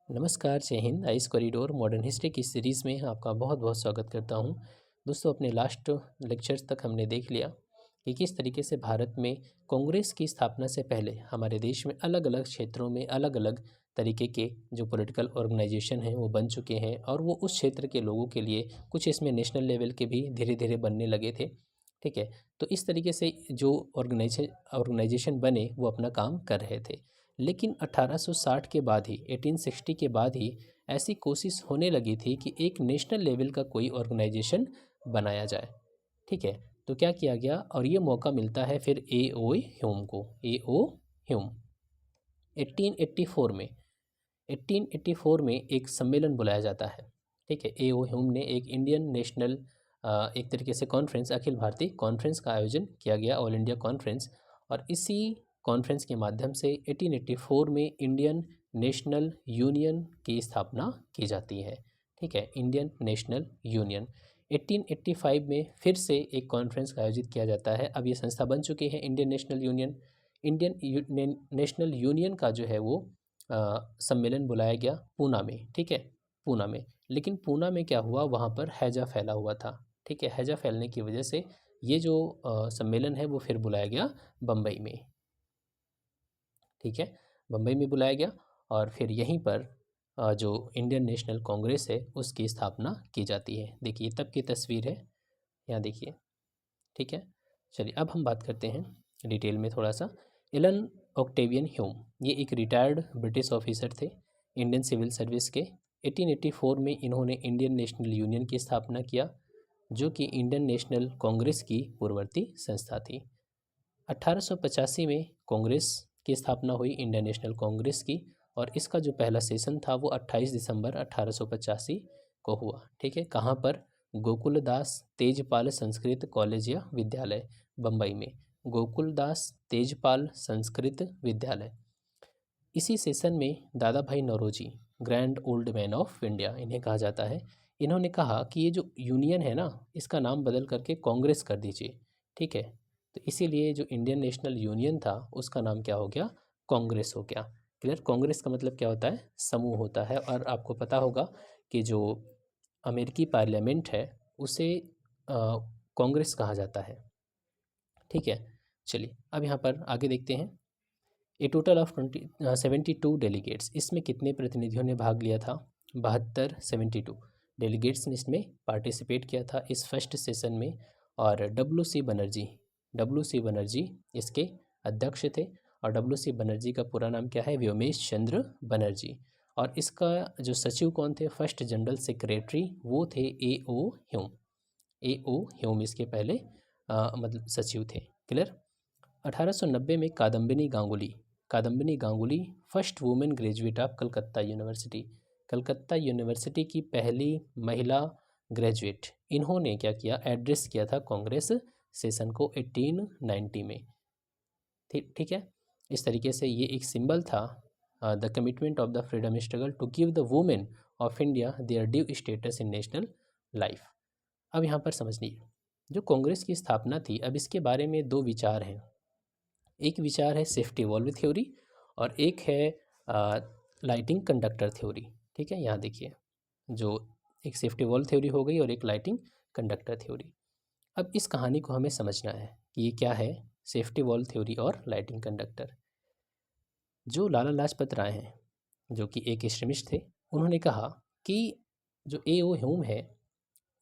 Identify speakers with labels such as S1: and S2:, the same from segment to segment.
S1: नमस्कार, जय Hind. Ice corridor modern history की सीरीज़ में आपका बहुत बहुत स्वागत करता हूं। दोस्तों, अपने लास्ट लेक्चर्स तक हमने देख लिया कि किस तरीके से भारत में कांग्रेस की स्थापना से पहले हमारे देश में अलग अलग क्षेत्रों में अलग अलग तरीके के जो पॉलिटिकल ऑर्गेनाइजेशन हैं वो बन चुके हैं और वो उस क्षेत्र के लोगों के लिए कुछ इसमें नेशनल लेवल के भी धीरे धीरे बनने लगे थे। ठीक है, तो इस तरीके से जो ऑर्गेनाइजेशन बने वो अपना काम कर रहे थे। लेकिन 1860 के बाद ही 1860 के बाद ही ऐसी कोशिश होने लगी थी कि एक नेशनल लेवल का कोई ऑर्गेनाइजेशन बनाया जाए। ठीक है, तो क्या किया गया और ये मौका मिलता है फिर ए ओ ह्यूम को। ए ओ ह्यूम 1884 में 1884 में एक सम्मेलन बुलाया जाता है। ठीक है, ए ओ ह्यूम ने एक इंडियन नेशनल एक तरीके से कॉन्फ्रेंस, अखिल भारतीय कॉन्फ्रेंस का आयोजन किया गया, ऑल इंडिया कॉन्फ्रेंस। और इसी कॉन्फ्रेंस के माध्यम से 1884 में इंडियन नेशनल यूनियन की स्थापना की जाती है। ठीक है, इंडियन नेशनल यूनियन 1885 में फिर से एक कॉन्फ्रेंस का आयोजित किया जाता है। अब ये संस्था बन चुकी है Indian national union. Indian national union का जो है वो सम्मेलन बुलाया गया पूना में। ठीक है, पूना में। लेकिन पूना में क्या हुआ, वहाँ पर हैजा फैला हुआ था। ठीक है, हैजा फैलने की वजह से ये जो सम्मेलन है वो फिर बुलाया गया बम्बई में। ठीक है, बम्बई में बुलाया गया और फिर यहीं पर जो इंडियन नेशनल कांग्रेस है उसकी स्थापना की जाती है। देखिए तब की तस्वीर है, यहाँ देखिए। ठीक है, चलिए अब हम बात करते हैं डिटेल में थोड़ा सा। एलन ऑक्टेवियन ह्यूम, ये एक रिटायर्ड ब्रिटिश ऑफिसर थे इंडियन सिविल सर्विस के। 1884 में इन्होंने इंडियन नेशनल यूनियन की स्थापना किया, जो कि इंडियन नेशनल कांग्रेस की पूर्ववर्ती संस्था थी। 1885 में कांग्रेस की स्थापना हुई, इंडियन नेशनल कांग्रेस की, और इसका जो पहला सेशन था वो 28 दिसंबर 1885 को हुआ। ठीक है, कहाँ पर? गोकुलदास तेजपाल संस्कृत कॉलेज या विद्यालय, बम्बई में। गोकुलदास तेजपाल संस्कृत विद्यालय। इसी सेशन में Dadabhai Naoroji, grand old man of India इन्हें कहा जाता है, इन्होंने कहा कि ये जो यूनियन है ना, इसका नाम बदल करके कांग्रेस कर दीजिए। ठीक है, तो इसीलिए जो इंडियन नेशनल यूनियन था उसका नाम क्या हो गया? कांग्रेस हो गया। क्लियर? कांग्रेस का मतलब क्या होता है? समूह होता है। और आपको पता होगा कि जो अमेरिकी पार्लियामेंट है उसे कांग्रेस कहा जाता है। ठीक है, चलिए अब यहाँ पर आगे देखते हैं। ए टोटल ऑफ 72 डेलीगेट्स, इसमें कितने प्रतिनिधियों ने भाग लिया था? 72 डेलीगेट्स ने इसमें पार्टिसिपेट किया था इस फर्स्ट सेशन में। और डब्ल्यू सी बनर्जी इसके अध्यक्ष थे। और डब्ल्यू सी बनर्जी का पूरा नाम क्या है? व्योमेश चंद्र बनर्जी। और इसका जो सचिव कौन थे? फर्स्ट जनरल सेक्रेटरी वो थे ए ओ ह्यूम। ए ओ ह्यूम इसके पहले मतलब सचिव थे। क्लियर? 1890 में Kadambini Ganguly first women graduate of Calcutta university, Calcutta university की पहली महिला ग्रेजुएट, इन्होंने क्या किया? एड्रेस किया था कांग्रेस सेशन को 1890 में। ठीक है, इस तरीके से ये एक सिंबल था, the commitment of the freedom struggle to give the women of India their due status in national life. अब यहाँ पर समझिए, जो कांग्रेस की स्थापना थी, अब इसके बारे में दो विचार हैं। एक विचार है सेफ्टी वॉल्व थ्योरी और एक है लाइटिंग कंडक्टर थ्योरी। ठीक है, यहाँ देखिए, जो एक सेफ्टी वॉल्व थ्योरी हो गई और एक लाइटिंग कंडक्टर थ्योरी। अब इस कहानी को हमें समझना है कि ये क्या है, सेफ्टी वॉल्व थ्योरी और लाइटिंग कंडक्टर। जो लाला लाजपत राय हैं, जो कि एक एक्सट्रीमिस्ट थे, उन्होंने कहा कि जो ए ओ ह्यूम है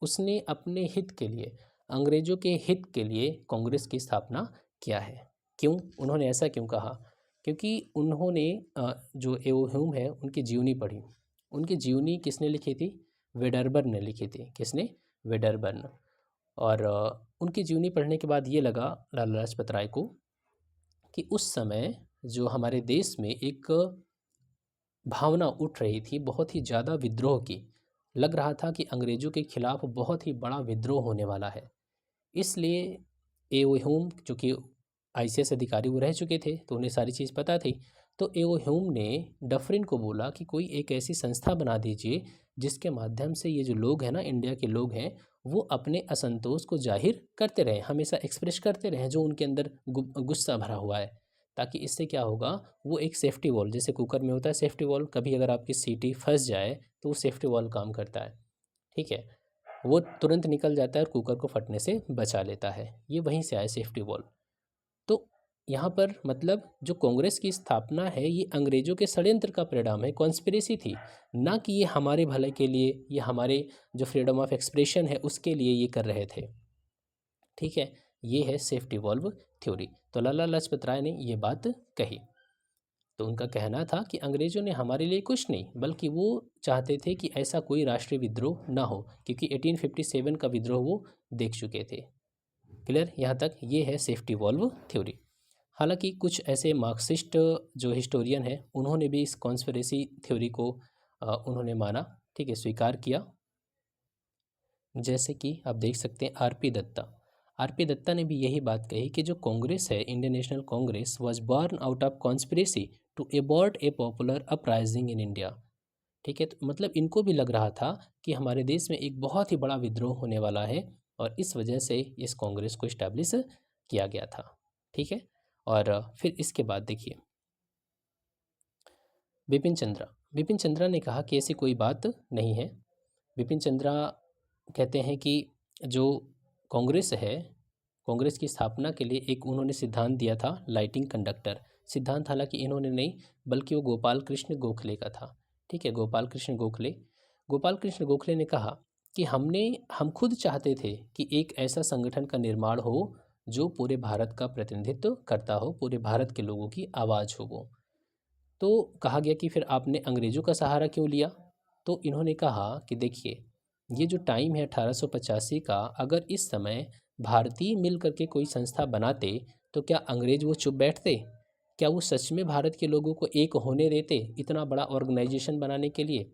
S1: उसने अपने हित के लिए, अंग्रेज़ों के हित के लिए कांग्रेस की स्थापना किया है। क्यों? उन्होंने ऐसा क्यों कहा? क्योंकि उन्होंने जो ए ओ ह्यूम है उनकी जीवनी पढ़ी। उनकी जीवनी किसने लिखी थी? वेडरबर्न ने लिखी थी। किसने? वेडरबर्न। और उनकी जीवनी पढ़ने के बाद ये लगा लाला लाजपत राय को कि उस समय जो हमारे देश में एक भावना उठ रही थी बहुत ही ज़्यादा विद्रोह की, लग रहा था कि अंग्रेज़ों के खिलाफ बहुत ही बड़ा विद्रोह होने वाला है। इसलिए ए ओ ह्यूम, जो कि आईसीएस अधिकारी वो रह चुके थे तो उन्हें सारी चीज़ पता थी, तो ए ओ ह्यूम ने डफरिन को बोला कि कोई एक ऐसी संस्था बना दीजिए जिसके माध्यम से ये जो लोग हैं ना, इंडिया के लोग हैं, वो अपने असंतोष को जाहिर करते रहें, हमेशा एक्सप्रेस करते रहें जो उनके अंदर गुस्सा भरा हुआ है। ताकि इससे क्या होगा, वो एक सेफ्टी वॉल, जैसे कुकर में होता है सेफ्टी वॉल, कभी अगर आपकी सीटी फंस जाए तो वो सेफ्टी वॉल काम करता है। ठीक है, वो तुरंत निकल जाता है और कुकर को फटने से बचा लेता है। ये वहीं से आया सेफ्टी वॉल। तो यहाँ पर मतलब जो कांग्रेस की स्थापना है ये अंग्रेजों के षड्यंत्र का परिणाम है, कॉन्स्पिरेसी थी, ना कि ये हमारे भले के लिए, ये हमारे जो फ्रीडम ऑफ एक्सप्रेशन है उसके लिए ये कर रहे थे। ठीक है, ये है सेफ्टी वॉल्व थ्योरी। तो लाला लाजपत राय ने ये बात कही। तो उनका कहना था कि अंग्रेजों ने हमारे लिए कुछ नहीं, बल्कि वो चाहते थे कि ऐसा कोई राष्ट्रीय विद्रोह ना हो, क्योंकि 1857 का विद्रोह वो देख चुके थे। क्लियर, यहाँ तक ये है सेफ्टी वॉल्व थ्योरी। हालांकि कुछ ऐसे मार्क्सिस्ट जो हिस्टोरियन हैं उन्होंने भी इस कॉन्स्पिरेसी थ्योरी को उन्होंने माना, ठीक है, स्वीकार किया। जैसे कि आप देख सकते हैं आरपी दत्ता। आरपी दत्ता ने भी यही बात कही कि जो कांग्रेस है, Indian National Congress, was born out of conspiracy to abort a popular uprising in India. ठीक है, तो मतलब इनको भी लग रहा था कि हमारे देश में एक बहुत ही बड़ा विद्रोह होने वाला है, और इस वजह से इस कांग्रेस को इस्टेब्लिश किया गया था। ठीक है, और फिर इसके बाद देखिए बिपिन चंद्रा ने कहा कि ऐसी कोई बात नहीं है। बिपिन चंद्रा कहते हैं कि जो कांग्रेस है, कांग्रेस की स्थापना के लिए एक उन्होंने सिद्धांत दिया था, लाइटिंग कंडक्टर सिद्धांत। हालांकि इन्होंने नहीं, बल्कि वो गोपाल कृष्ण गोखले का था। ठीक है, गोपाल कृष्ण गोखले ने कहा कि हम खुद चाहते थे कि एक ऐसा संगठन का निर्माण हो जो पूरे भारत का प्रतिनिधित्व करता हो, पूरे भारत के लोगों की आवाज़ हो वो। तो कहा गया कि फिर आपने अंग्रेज़ों का सहारा क्यों लिया? तो इन्होंने कहा कि देखिए, ये जो टाइम है 1885 का, अगर इस समय भारतीय मिल करके कोई संस्था बनाते तो क्या अंग्रेज वो चुप बैठते? क्या वो सच में भारत के लोगों को एक होने देते इतना बड़ा ऑर्गेनाइजेशन बनाने के लिए?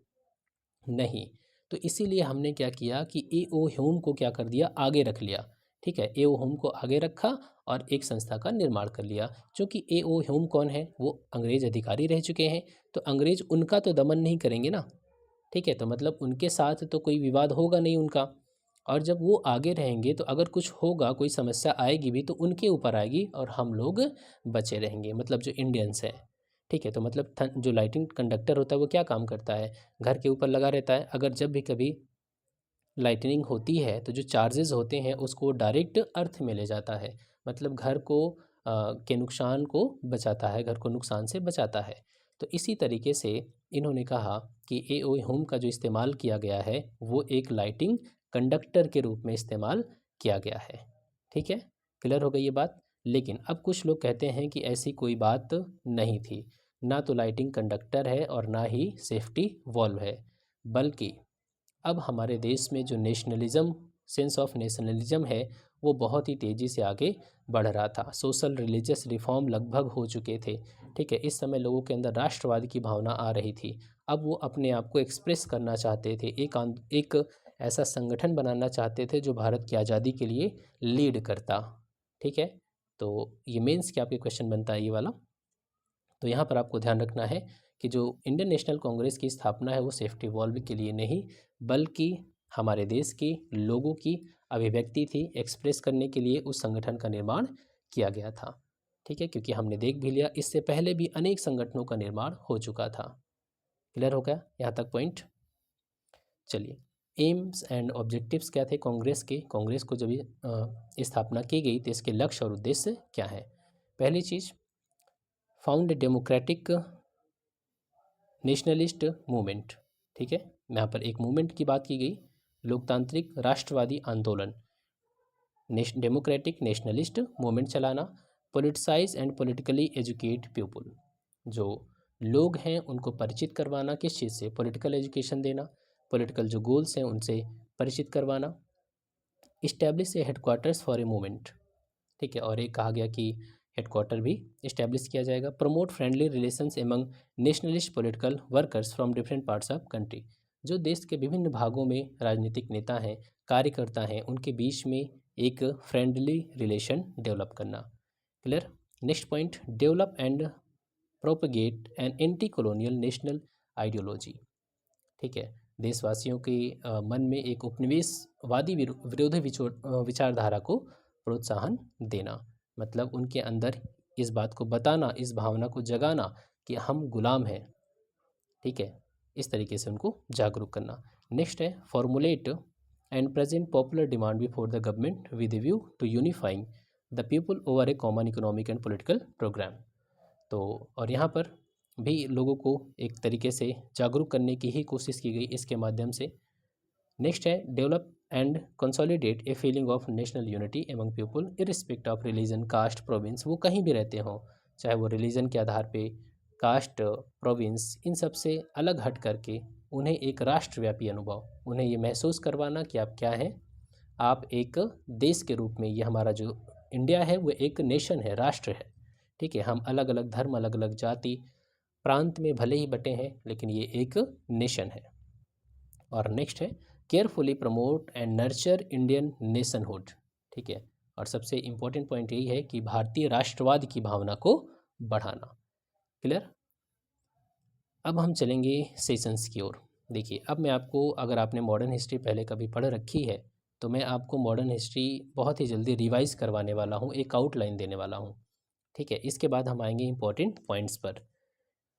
S1: नहीं। तो इसीलिए हमने क्या किया कि ए ओ ह्यूम को क्या कर दिया, आगे रख लिया। ठीक है, ए ओ ह्यूम को आगे रखा और एक संस्था का निर्माण कर लिया। क्योंकि ए ओ ह्यूम कौन है, वो अंग्रेज अधिकारी रह चुके हैं, तो अंग्रेज उनका तो दमन नहीं करेंगे ना। ठीक है, तो मतलब उनके साथ तो कोई विवाद होगा नहीं उनका, और जब वो आगे रहेंगे तो अगर कुछ होगा, कोई समस्या आएगी भी तो उनके ऊपर आएगी और हम लोग बचे रहेंगे, मतलब जो इंडियंस हैं। ठीक है, तो मतलब जो लाइटिंग कंडक्टर होता है वो क्या काम करता है, घर के ऊपर लगा रहता है। अगर जब भी कभी लाइटनिंग होती है तो जो चार्जेस होते हैं उसको डायरेक्ट अर्थ में ले जाता है, मतलब घर को के नुकसान को बचाता है, घर को नुकसान से बचाता है। तो इसी तरीके से इन्होंने कहा कि ए ओ होम का जो इस्तेमाल किया गया है वो एक लाइटिंग कंडक्टर के रूप में इस्तेमाल किया गया है। ठीक है, क्लियर हो गई ये बात। लेकिन अब कुछ लोग कहते हैं कि ऐसी कोई बात नहीं थी, ना तो लाइटिंग कंडक्टर है और ना ही सेफ्टी वॉल्व है, बल्कि अब हमारे देश में जो नेशनलिज्म, सेंस ऑफ नेशनलिज्म है, वो बहुत ही तेज़ी से आगे बढ़ रहा था। सोशल रिलीजियस रिफॉर्म लगभग हो चुके थे। ठीक है, इस समय लोगों के अंदर राष्ट्रवाद की भावना आ रही थी। अब वो अपने आप को एक्सप्रेस करना चाहते थे, एक ऐसा संगठन बनाना चाहते थे जो भारत की आज़ादी के लिए लीड करता। ठीक है, तो ये मेंस के आपके क्वेश्चन बनता है ये वाला। तो यहाँ पर आपको ध्यान रखना है कि जो इंडियन नेशनल कांग्रेस की स्थापना है वो सेफ्टी वॉल्व के लिए नहीं, बल्कि हमारे देश के लोगों की अभिव्यक्ति थी, एक्सप्रेस करने के लिए उस संगठन का निर्माण किया गया था। ठीक है, क्योंकि हमने देख भी लिया इससे पहले भी अनेक संगठनों का निर्माण हो चुका था। क्लियर हो गया यहाँ तक पॉइंट? चलिए, एम्स एंड ऑब्जेक्टिव्स क्या थे कांग्रेस के? कांग्रेस को जब स्थापना की गई तो इसके लक्ष्य और उद्देश्य क्या है? पहली चीज़, फाउंड डेमोक्रेटिक नेशनलिस्ट मूवमेंट। ठीक है, यहाँ पर एक मूवमेंट की बात की गई, लोकतांत्रिक राष्ट्रवादी आंदोलन, डेमोक्रेटिक नेशनलिस्ट मूवमेंट चलाना। Politicise and politically educate people, जो लोग हैं उनको परिचित करवाना, किस चीज़ से? पॉलिटिकल एजुकेशन देना, पॉलिटिकल जो गोल्स हैं उनसे परिचित करवाना। Establish A headquarters for a movement. ठीक है, और एक कहा गया कि हेडक्वार्टर भी इस्टेब्लिश किया जाएगा। Promote friendly relations among nationalist political workers from different parts of country, जो देश के विभिन्न भागों में राजनीतिक नेता हैं, कार्यकर्ता हैं, उनके बीच में एक फ्रेंडली रिलेशन डेवलप करना। Clear? Next point, develop and propagate an anti colonial national ideology. ठीक है, देशवासियों के मन में एक उपनिवेशवादी विरोधी विचारधारा को प्रोत्साहन देना, मतलब उनके अंदर इस बात को बताना, इस भावना को जगाना कि हम गुलाम हैं, ठीक है, इस तरीके से उनको जागरूक करना। नेक्स्ट है formulate and present popular demand before the government with view to unifying the people over a common economic and political programme. तो और यहाँ पर भी लोगों को एक तरीके से जागरूक करने की ही कोशिश की गई इसके माध्यम से। नेक्स्ट है develop and consolidate a feeling of national unity among people irrespective of religion, caste, province, वो कहीं भी रहते हों, चाहे वो रिलीजन के आधार पे, कास्ट, प्रोविंस, इन सब से अलग हट करके उन्हें एक राष्ट्रव्यापी अनुभव, उन्हें ये महसूस करवाना कि आप क्या हैं, आप एक देश के रूप में, ये हमारा जो इंडिया है वो एक नेशन है, राष्ट्र है, ठीक है, हम अलग अलग धर्म, अलग अलग जाति प्रांत में भले ही बटे हैं लेकिन ये एक नेशन है। और नेक्स्ट है carefully promote and nurture Indian nationhood, ठीक है, और सबसे इम्पोर्टेंट पॉइंट यही है कि भारतीय राष्ट्रवाद की भावना को बढ़ाना। क्लियर। अब हम चलेंगे सेशंस की ओर। देखिए अब मैं आपको, अगर आपने मॉडर्न हिस्ट्री पहले कभी पढ़ रखी है तो मैं आपको मॉडर्न हिस्ट्री बहुत ही जल्दी रिवाइज करवाने वाला हूँ, एक आउटलाइन देने वाला हूँ, ठीक है। इसके बाद हम आएंगे इंपॉर्टेंट पॉइंट्स पर।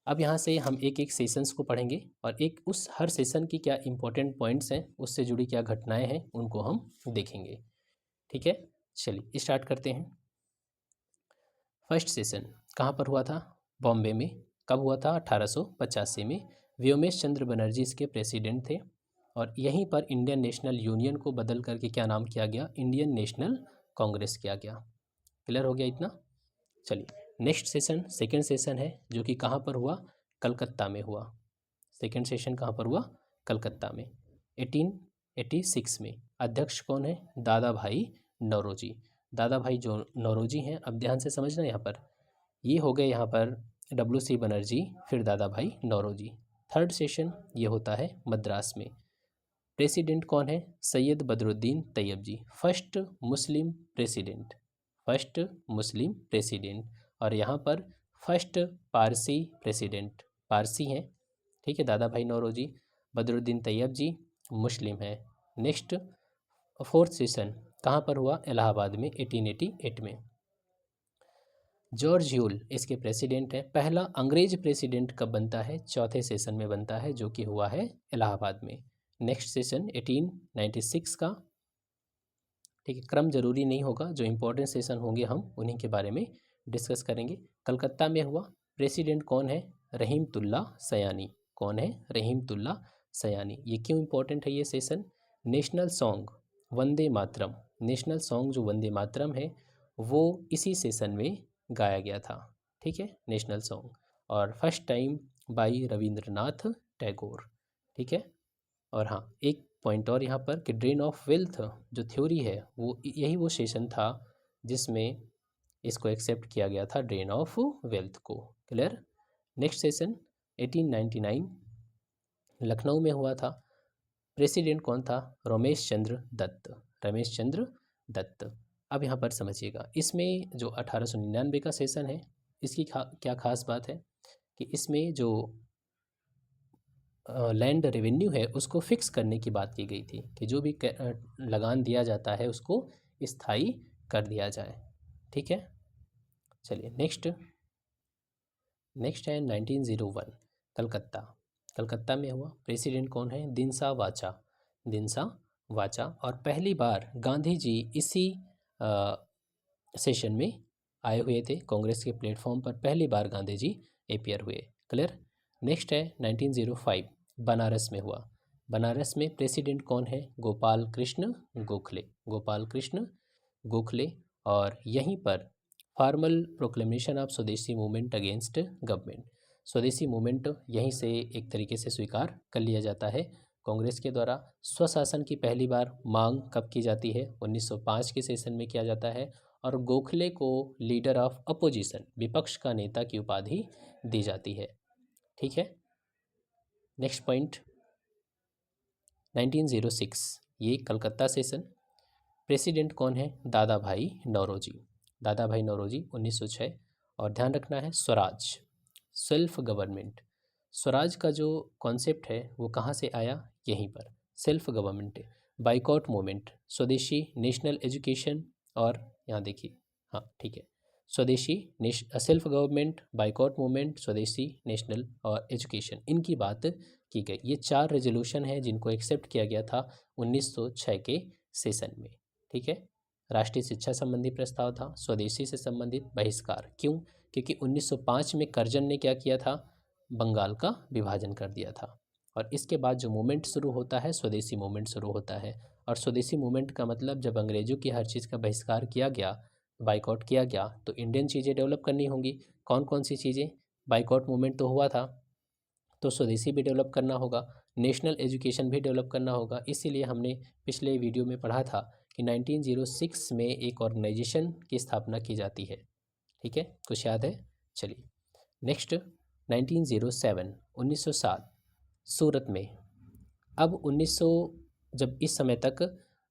S1: अब यहाँ से हम एक एक सेशंस को पढ़ेंगे और एक उस हर सेशन की क्या इंपॉर्टेंट पॉइंट्स हैं, उससे जुड़ी क्या घटनाएं हैं, उनको हम देखेंगे, ठीक है। चलिए स्टार्ट करते हैं। फर्स्ट सेशन कहाँ पर हुआ था? बॉम्बे में। कब हुआ था? 1885 में। व्योमेश चंद्र बनर्जी इसके प्रेसिडेंट थे और यहीं पर इंडियन नेशनल यूनियन को बदल करके क्या नाम किया गया? इंडियन नेशनल कांग्रेस किया गया। क्लियर हो गया इतना? चलिए नेक्स्ट सेशन, सेकेंड सेशन है जो कि कहाँ पर हुआ? कलकत्ता में हुआ। सेकेंड सेशन कहाँ पर हुआ? कलकत्ता में। 1886 में। अध्यक्ष कौन है? दादा भाई नौरोजी। दादा भाई जो नौरोजी हैं, अब ध्यान से समझना, यहाँ पर ये हो गए, यहाँ पर WC बनर्जी, फिर दादा भाई नौरोजी। थर्ड सेशन ये होता है मद्रास में। प्रेसिडेंट कौन है? Syed Badruddin Tyab ji, first Muslim president, first Muslim president. और यहाँ पर फर्स्ट पारसी प्रेसिडेंट, पारसी हैं, ठीक है, दादा भाई नौरोजी। बदरुद्दीन तैयब जी मुस्लिम हैं। नेक्स्ट फोर्थ सेशन कहाँ पर हुआ? इलाहाबाद में 1888 में। जॉर्ज ह्यूल इसके प्रेसिडेंट हैं। पहला अंग्रेज प्रेसिडेंट कब बनता है? चौथे सेशन में बनता है, जो कि हुआ है इलाहाबाद में। नेक्स्ट सेशन 1896 का, ठीक है, क्रम जरूरी नहीं होगा, जो इंपॉर्टेंट सेशन होंगे हम उन्हीं के बारे में डिस्कस करेंगे। कलकत्ता में हुआ। प्रेसिडेंट कौन है? रहीमतुल्ला सयानी। कौन है? रहीमतुल्ला सयानी। ये क्यों इंपॉर्टेंट है ये session? National song Vande Mataram, national song जो वंदे मातरम है वो इसी सेशन में गाया गया था, ठीक है, नेशनल सॉन्ग। और first time by Rabindranath Tagore, ठीक है। और हाँ, एक पॉइंट और यहाँ पर कि ड्रेन ऑफ वेल्थ जो थ्योरी है वो यही वो सेशन था जिसमें इसको एक्सेप्ट किया गया था, ड्रेन ऑफ वेल्थ को। क्लियर। नेक्स्ट सेशन 1899 लखनऊ में हुआ था। प्रेसिडेंट कौन था? रमेश चंद्र दत्त, रमेश चंद्र दत्त। अब यहाँ पर समझिएगा, इसमें जो 1899 का सेशन है इसकी क्या खास बात है कि इसमें जो लैंड रेवेन्यू है उसको फिक्स करने की बात की गई थी कि जो भी लगान दिया जाता है उसको स्थायी कर दिया जाए, ठीक है। चलिए नेक्स्ट है 1901 कलकत्ता। कलकत्ता में हुआ। प्रेसिडेंट कौन है? दिनसा वाचा, दिनसा वाचा। और पहली बार गांधी जी इसी सेशन में आए हुए थे, कांग्रेस के प्लेटफॉर्म पर पहली बार गांधी जी अपीयर हुए। क्लियर। नेक्स्ट है 1905 बनारस में हुआ। बनारस में प्रेसिडेंट कौन है? गोपाल कृष्ण गोखले, गोपाल कृष्ण गोखले। और यहीं पर फॉर्मल प्रोक्लेमेशन ऑफ स्वदेशी मूवमेंट अगेंस्ट गवर्नमेंट, स्वदेशी मूवमेंट यहीं से एक तरीके से स्वीकार कर लिया जाता है कांग्रेस के द्वारा। स्वशासन की पहली बार मांग कब की जाती है? 1905 के सेशन में किया जाता है। और गोखले को लीडर ऑफ अपोजिशन, विपक्ष का नेता की उपाधि दी जाती है, ठीक है। नेक्स्ट पॉइंट 1906 ये कलकत्ता सेशन। प्रेसिडेंट कौन है? दादा भाई नौरोजी, दादा भाई नौरोजी 1906। और ध्यान रखना है स्वराज, सेल्फ गवर्नमेंट, स्वराज का जो कॉन्सेप्ट है वो कहाँ से आया? यहीं पर सेल्फ गवर्नमेंट, बाइकॉट मूवमेंट, स्वदेशी, नेशनल एजुकेशन। और यहाँ देखिए, हाँ ठीक है, स्वदेशी सेल्फ गवर्नमेंट, बाइकॉट मूवमेंट, स्वदेशी नेशनल और एजुकेशन, इनकी बात की गई। ये 4 रेजोल्यूशन हैं जिनको एक्सेप्ट किया गया था 1906 के सेशन में। ठीक है। राष्ट्रीय शिक्षा संबंधी प्रस्ताव था, स्वदेशी से संबंधित बहिष्कार। क्यों? क्योंकि 1905 में कर्जन ने क्या किया था, बंगाल का विभाजन कर दिया था। और इसके बाद जो मूवमेंट शुरू होता है, स्वदेशी मूवमेंट शुरू होता है। और स्वदेशी मूवमेंट का मतलब जब अंग्रेजों की हर चीज़ का बहिष्कार किया गया, बाइकआउट किया गया, तो इंडियन चीज़ें डेवलप करनी होंगी। कौन कौन सी चीज़ें? बाइकआउट मूवमेंट तो हुआ था, तो स्वदेशी भी डेवलप करना होगा, नेशनल एजुकेशन भी डेवलप करना होगा। इसीलिए हमने पिछले वीडियो में पढ़ा था कि 1906 में एक ऑर्गेनाइजेशन की स्थापना की जाती है। ठीक है, कुछ याद है? चलिए नेक्स्ट 1907 1907 सूरत में। अब 1900 जब इस समय तक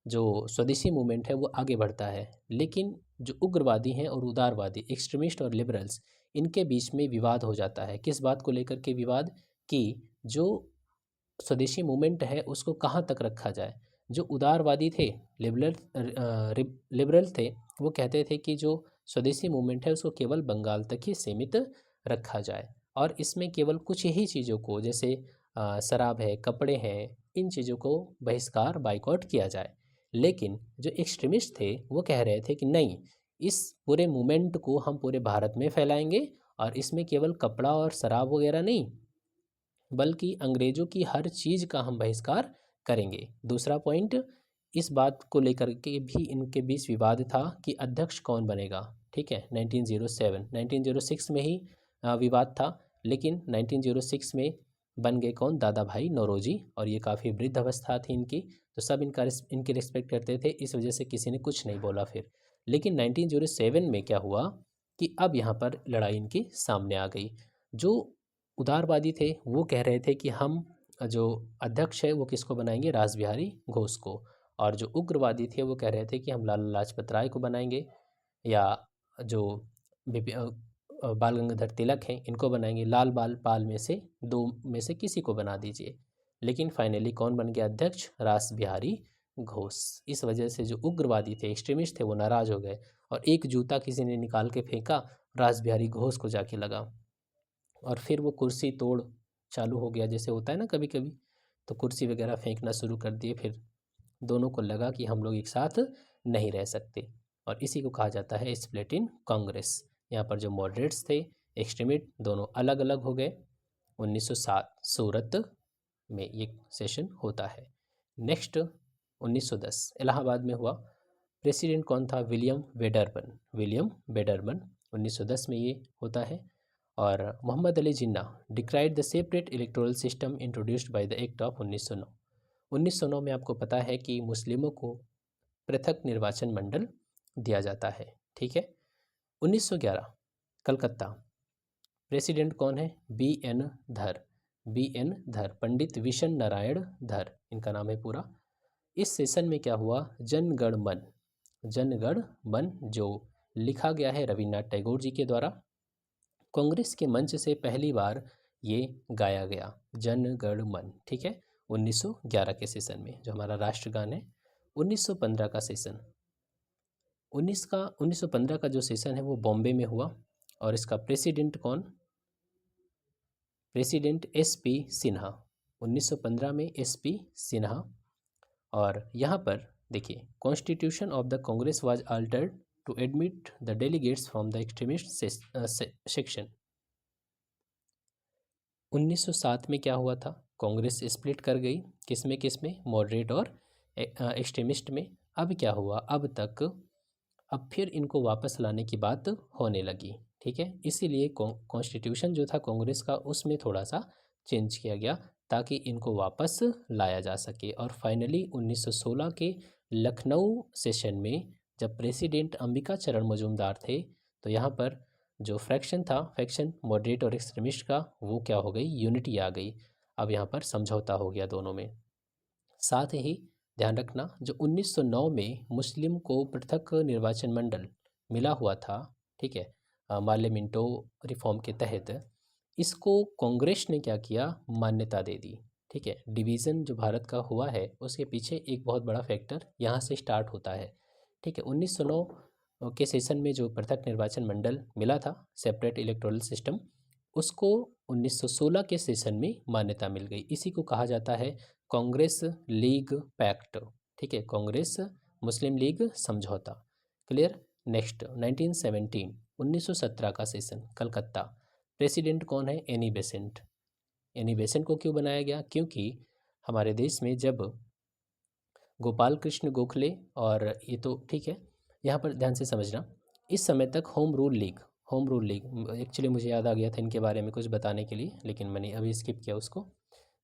S1: जो स्वदेशी मूवमेंट है वो आगे बढ़ता है, लेकिन जो उग्रवादी हैं और उदारवादी, एक्सट्रीमिस्ट और लिबरल्स, इनके बीच में विवाद हो जाता है। किस बात को लेकर के विवाद? कि जो स्वदेशी मूवमेंट है उसको कहाँ तक रखा जाए। जो उदारवादी थे, लिबरल थे, वो कहते थे कि जो स्वदेशी मूवमेंट है उसको केवल बंगाल तक ही सीमित रखा जाए और इसमें केवल कुछ ही चीज़ों को, जैसे शराब है, कपड़े हैं, इन चीज़ों को बहिष्कार, बाइकॉट किया जाए। लेकिन जो एक्सट्रीमिस्ट थे वो कह रहे थे कि नहीं, इस पूरे मूवमेंट को हम पूरे भारत में फैलाएंगे और इसमें केवल कपड़ा और शराब वगैरह नहीं, बल्कि अंग्रेज़ों की हर चीज़ का हम बहिष्कार करेंगे। दूसरा पॉइंट, इस बात को लेकर के भी इनके बीच विवाद था कि अध्यक्ष कौन बनेगा। ठीक है, 1907 1906 में ही विवाद था, लेकिन 1906 में बन गए कौन? दादा भाई नौरोजी। और ये काफ़ी वृद्ध अवस्था थी इनकी, तो सब इनकी रिस्पेक्ट करते थे, इस वजह से किसी ने कुछ नहीं बोला फिर। लेकिन 1907 में क्या हुआ कि अब यहाँ पर लड़ाई इनकी सामने आ गई। जो उदारवादी थे वो कह रहे थे कि हम जो अध्यक्ष है वो किसको बनाएंगे? रासबिहारी घोष को। और जो उग्रवादी थे वो कह रहे थे कि हम लाला लाजपत राय को बनाएंगे, या जो बाल गंगाधर तिलक हैं इनको बनाएंगे। लाल बाल पाल में से दो में से किसी को बना दीजिए। लेकिन फाइनली कौन बन गया अध्यक्ष? रासबिहारी घोष। इस वजह से जो उग्रवादी थे, एक्सट्रीमिस्ट थे, वो नाराज़ हो गए और एक जूता किसी ने निकाल के फेंका, रासबिहारी घोष को जाके लगा और फिर वो कुर्सी तोड़ चालू हो गया, जैसे होता है ना कभी कभी, तो कुर्सी वगैरह फेंकना शुरू कर दिए। फिर दोनों को लगा कि हम लोग एक साथ नहीं रह सकते और इसी को कहा जाता है स्प्लिट इन कांग्रेस। यहाँ पर जो मॉडरेट्स थे, एक्सट्रीमिस्ट, दोनों अलग अलग हो गए। 1907 सूरत में ये सेशन होता है। नेक्स्ट 1910 इलाहाबाद में हुआ। प्रेसिडेंट कौन था? William Wedderburn. विलियम वेडरबन 1910 में ये होता है। और Mohammad Ali Jinnah decried the separate electoral system introduced by the act of 1909। 1909 में आपको पता है कि मुस्लिमों को पृथक निर्वाचन मंडल दिया जाता है। ठीक है। 1911 कलकत्ता। प्रेसिडेंट कौन है? बी एन धर। बी एन धर, पंडित विशन नारायण धर इनका नाम है पूरा। इस सेशन में क्या हुआ? जनगण मन। जनगण मन जो लिखा गया है रविन्द्रनाथ टैगोर जी के द्वारा, कांग्रेस के मंच से पहली बार ये गाया गया, जन गण मन। ठीक है, 1911 के सेशन में जो हमारा राष्ट्रगान है। 1915 का सेशन, 1915 का जो सेशन है वो बॉम्बे में हुआ और इसका प्रेसिडेंट कौन? President SP Sinha. 1915 में एसपी सिन्हा। और यहाँ पर देखिए, constitution of the Congress was altered to admit the delegates from the extremist section. 1907 में क्या हुआ था? कांग्रेस स्प्लिट कर गई, किसमें? मॉडरेट और एक्सट्रीमिस्ट में। अब क्या हुआ? अब फिर इनको वापस लाने की बात होने लगी। ठीक है, इसीलिए कॉन्स्टिट्यूशन जो था कांग्रेस का उसमें थोड़ा सा चेंज किया गया ताकि इनको वापस लाया जा सके। और फाइनली 1916 के लखनऊ सेशन में जब प्रेसिडेंट अंबिका चरण मजूमदार थे, तो यहाँ पर जो फैक्शन मॉडरेट और एक्सट्रीमिस्ट का, वो क्या हो गई? यूनिटी आ गई। अब यहाँ पर समझौता हो गया दोनों में। साथ ही ध्यान रखना, जो 1909 में मुस्लिम को पृथक निर्वाचन मंडल मिला हुआ था, ठीक है, मार्ले मिंटो रिफॉर्म के तहत, इसको कांग्रेस ने क्या किया? मान्यता दे दी। ठीक है, डिवीज़न जो भारत का हुआ है उसके पीछे एक बहुत बड़ा फैक्टर यहाँ से स्टार्ट होता है। ठीक है, 1909 के सेशन में जो पृथक निर्वाचन मंडल मिला था, सेपरेट इलेक्टोरल सिस्टम, उसको 1916 के सेशन में मान्यता मिल गई। इसी को कहा जाता है कांग्रेस लीग पैक्ट। ठीक है, कांग्रेस मुस्लिम लीग समझौता। क्लियर। नेक्स्ट 1917 1917 का सेशन कलकत्ता। प्रेसिडेंट कौन है? Annie Besant. एनी बेसेंट को क्यों बनाया गया? क्योंकि हमारे देश में जब गोपाल कृष्ण गोखले, और ये तो ठीक है, यहाँ पर ध्यान से समझना, इस समय तक होम रूल लीग एक्चुअली मुझे याद आ गया था इनके बारे में कुछ बताने के लिए, लेकिन मैंने अभी स्किप किया उसको।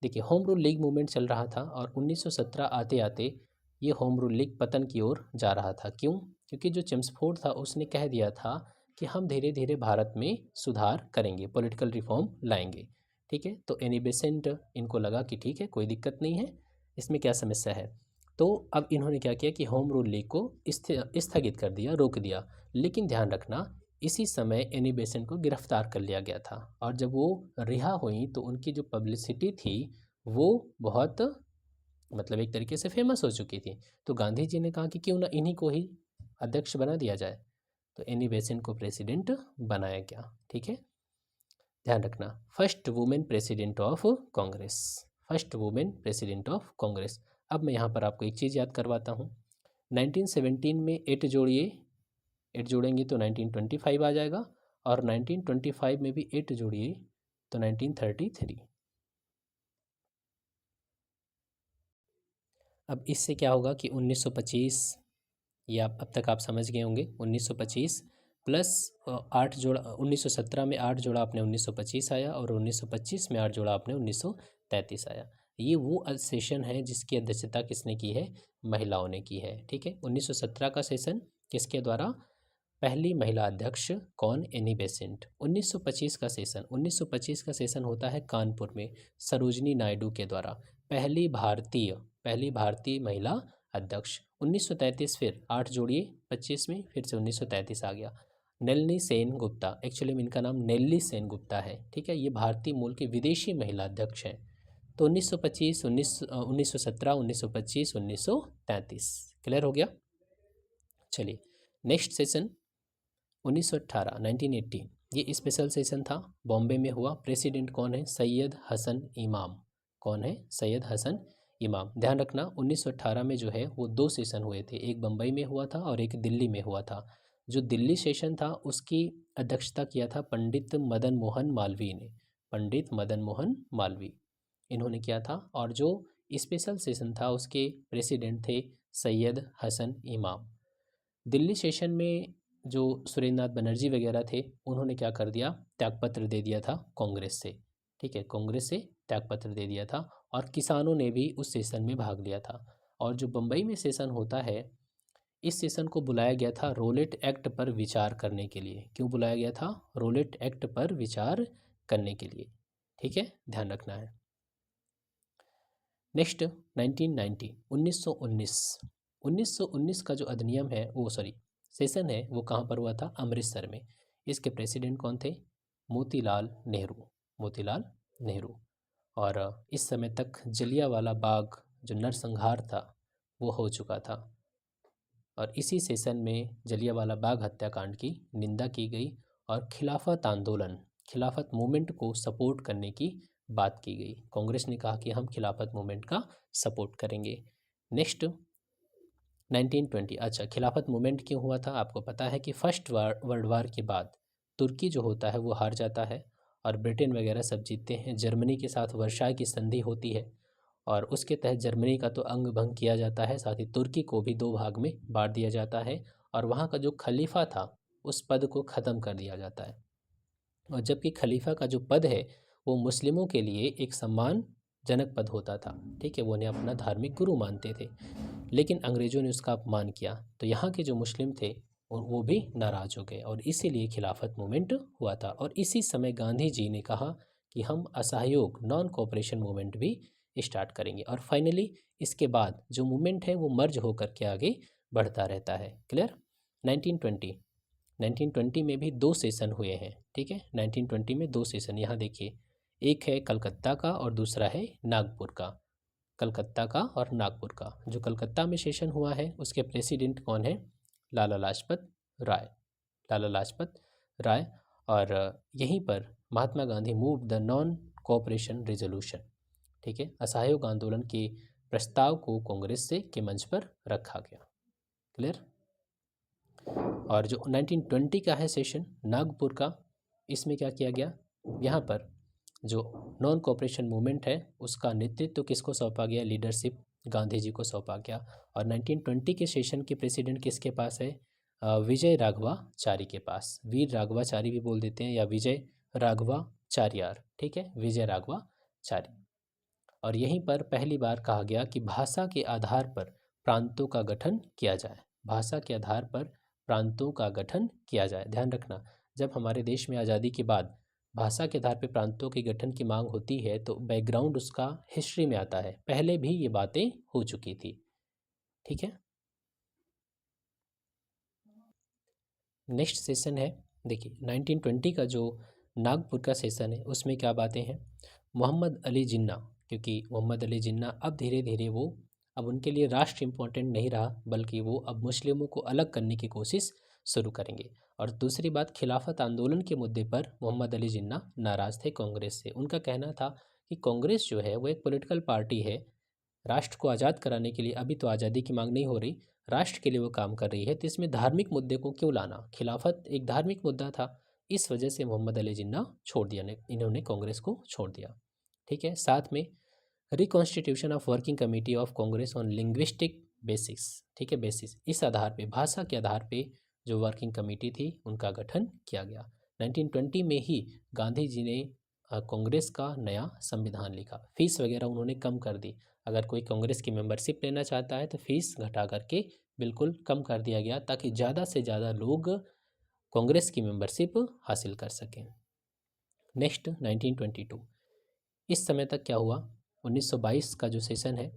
S1: देखिए, होम रूल लीग मूवमेंट चल रहा था और 1917 आते आते ये होम रूल लीग पतन की ओर जा रहा था। क्यों? क्योंकि जो चेम्सफोर्ड था उसने कह दिया था कि हम धीरे धीरे भारत में सुधार करेंगे, पॉलिटिकल रिफॉर्म लाएंगे। ठीक है, तो एनी बेसेंट इनको लगा कि ठीक है, कोई दिक्कत नहीं है, इसमें क्या समस्या है। तो अब इन्होंने क्या किया कि होम रूल लीग को स्थगित कर दिया, रोक दिया। लेकिन ध्यान रखना, इसी समय एनी बेसेंट को गिरफ्तार कर लिया गया था, और जब वो रिहा हुई तो उनकी जो पब्लिसिटी थी वो बहुत, मतलब एक तरीके से फेमस हो चुकी थी। तो गांधी जी ने कहा कि क्यों ना इन्हीं को ही अध्यक्ष बना दिया जाए, तो एनी बेसेंट को प्रेसिडेंट बनाया गया। ठीक है, ध्यान रखना, first women president of Congress, first women president of Congress. अब मैं यहाँ पर आपको एक चीज़ याद करवाता हूँ। 1917 में 8 जोड़िए, 8 जोड़ेंगे तो 1925 आ जाएगा, और 1925 में भी 8 जोड़िए तो 1933। अब इससे क्या होगा कि 1925, ये आप अब तक आप समझ गए होंगे, 1925 प्लस 8 जोड़ा 1917 में 8 जोड़ा आपने 1925 आया, और 1925 में 8 जोड़ा आपने 1933 आया। ये वो सेशन है जिसकी अध्यक्षता किसने की है? महिलाओं ने की है। ठीक है, 1917 का सेशन किसके द्वारा? पहली महिला अध्यक्ष कौन? Annie Besant. 1925 का सेशन होता है कानपुर में सरोजनी नायडू के द्वारा, पहली भारतीय महिला अध्यक्ष। 1933 फिर 8 जोड़िए 25 में, फिर से 1933 आ गया। नेल्ली सेन गुप्ता, एक्चुअली में इनका नाम नेल्ली सेन गुप्ता है। ठीक है, ये भारतीय मूल के विदेशी महिला अध्यक्ष हैं। तो 1925 1917 1925 1933 क्लियर हो गया। चलिए, नेक्स्ट सेशन 1918 1918, ये स्पेशल सेशन था, बॉम्बे में हुआ। प्रेसिडेंट कौन है? सैयद हसन इमाम। कौन है? सैयद हसन इमाम। ध्यान रखना, 1918 में जो है वो 2 सेशन हुए थे, एक बम्बई में हुआ था और एक दिल्ली में हुआ था। जो दिल्ली सेशन था उसकी अध्यक्षता किया था पंडित मदन मोहन मालवीय ने, पंडित मदन मोहन मालवीय इन्होंने किया था। और जो स्पेशल सेशन था उसके प्रेसिडेंट थे सैयद हसन इमाम। दिल्ली सेशन में जो सुरेंद्रनाथ बनर्जी वगैरह थे, उन्होंने क्या कर दिया? त्यागपत्र दे दिया था कांग्रेस से। ठीक है, कांग्रेस से त्यागपत्र दे दिया था, और किसानों ने भी उस सेशन में भाग लिया था। और जो बम्बई में सेशन होता है, इस सेशन को बुलाया गया था रोलेट एक्ट पर विचार करने के लिए। क्यों बुलाया गया था? रोलेट एक्ट पर विचार करने के लिए। ठीक है, ध्यान रखना है। नेक्स्ट 1919 1919 का जो अधिनियम है, वो सेशन है, वो कहाँ पर हुआ था? अमृतसर में। इसके प्रेसिडेंट कौन थे? मोतीलाल नेहरू, मोतीलाल नेहरू। और इस समय तक जलियांवाला बाग जो नरसंहार था वो हो चुका था, और इसी सेशन में जलियांवाला बाग हत्याकांड की निंदा की गई, और खिलाफत आंदोलन, खिलाफत मूवमेंट को सपोर्ट करने की बात की गई। कांग्रेस ने कहा कि हम खिलाफत मूवमेंट का सपोर्ट करेंगे। नेक्स्ट 1920, अच्छा, खिलाफत मूवमेंट क्यों हुआ था? आपको पता है कि फर्स्ट वर्ल्ड वार के बाद तुर्की जो होता है वो हार जाता है, और ब्रिटेन वगैरह सब जीतते हैं। जर्मनी के साथ वर्साई की संधि होती है, और उसके तहत जर्मनी का तो अंग भंग किया जाता है, साथ ही तुर्की को भी 2 भाग में बांट दिया जाता है, और वहाँ का जो खलीफा था उस पद को ख़त्म कर दिया जाता है। और जबकि खलीफा का जो पद है वो मुस्लिमों के लिए एक सम्मानजनक पद होता था। ठीक है, वो उन्हें अपना धार्मिक गुरु मानते थे, लेकिन अंग्रेज़ों ने उसका अपमान किया, तो यहाँ के जो मुस्लिम थे वो भी नाराज़ हो गए, और इसीलिए खिलाफत मूवमेंट हुआ था। और इसी समय गांधी जी ने कहा कि हम असहयोग नॉन कोऑपरेशन मूवमेंट भी स्टार्ट करेंगे, और फाइनली इसके बाद जो मूवमेंट है वो मर्ज होकर के आगे बढ़ता रहता है। क्लियर। 1920 में भी 2 सेशन हुए हैं। ठीक है, 1920 में 2 सेशन, यहाँ देखिए, एक है कलकत्ता का और दूसरा है नागपुर का। कलकत्ता का और नागपुर का। जो कलकत्ता में सेशन हुआ है उसके प्रेसिडेंट कौन है? लाला लाजपत राय, लाला लाजपत राय। और यहीं पर Mahatma Gandhi move the non cooperation resolution, ठीक है, असहयोग आंदोलन के प्रस्ताव को कांग्रेस से के मंच पर रखा गया। क्लियर। और जो 1920 का है सेशन नागपुर का, इसमें क्या किया गया, यहाँ पर जो नॉन कोऑपरेशन मूवमेंट है उसका नेतृत्व किसको सौंपा गया, लीडरशिप गांधी जी को सौंपा गया। और 1920 के सेशन के प्रेसिडेंट किसके पास है, विजय राघवाचारी के पास, वीर राघवाचारी भी बोल देते हैं या विजय राघवाचार्यार, ठीक है, विजय राघवाचारी। और यहीं पर पहली बार कहा गया कि भाषा के आधार पर प्रांतों का गठन किया जाए, भाषा के आधार पर प्रांतों का गठन किया जाए। ध्यान रखना, जब हमारे देश में आज़ादी के बाद भाषा के आधार पर प्रांतों के गठन की मांग होती है तो बैकग्राउंड उसका हिस्ट्री में आता है, पहले भी ये बातें हो चुकी थी, ठीक है। नेक्स्ट सेशन है, देखिए 1920 का जो नागपुर का सेशन है उसमें क्या बातें हैं, मोहम्मद अली जिन्ना, क्योंकि मोहम्मद अली जिन्ना अब धीरे धीरे वो, अब उनके लिए राष्ट्र इम्पोर्टेंट नहीं रहा बल्कि वो अब मुस्लिमों को अलग करने की कोशिश शुरू करेंगे। और दूसरी बात, खिलाफत आंदोलन के मुद्दे पर मोहम्मद अली जिन्ना नाराज़ थे कांग्रेस से। उनका कहना था कि कांग्रेस जो है वो एक पॉलिटिकल पार्टी है, राष्ट्र को आज़ाद कराने के लिए, अभी तो आज़ादी की मांग नहीं हो रही, राष्ट्र के लिए वो काम कर रही है, तो इसमें धार्मिक मुद्दे को क्यों लाना, खिलाफत एक धार्मिक मुद्दा था, इस वजह से मोहम्मद अली जिन्ना छोड़ दिया, इन्होंने कांग्रेस को छोड़ दिया, ठीक है। साथ में reconstitution of working committee of Congress on linguistic basis, ठीक है, बेसिस, इस आधार पे, भाषा के आधार पे जो वर्किंग कमेटी थी उनका गठन किया गया। 1920 में ही गांधी जी ने कांग्रेस का नया संविधान लिखा, फीस वगैरह उन्होंने कम कर दी, अगर कोई कांग्रेस की मेंबरशिप लेना चाहता है तो फीस घटा करके बिल्कुल कम कर दिया गया ताकि ज़्यादा से ज़्यादा लोग कांग्रेस की मेंबरशिप हासिल कर सकें। नेक्स्ट 1922, इस समय तक क्या हुआ, 1922 का जो सेशन है,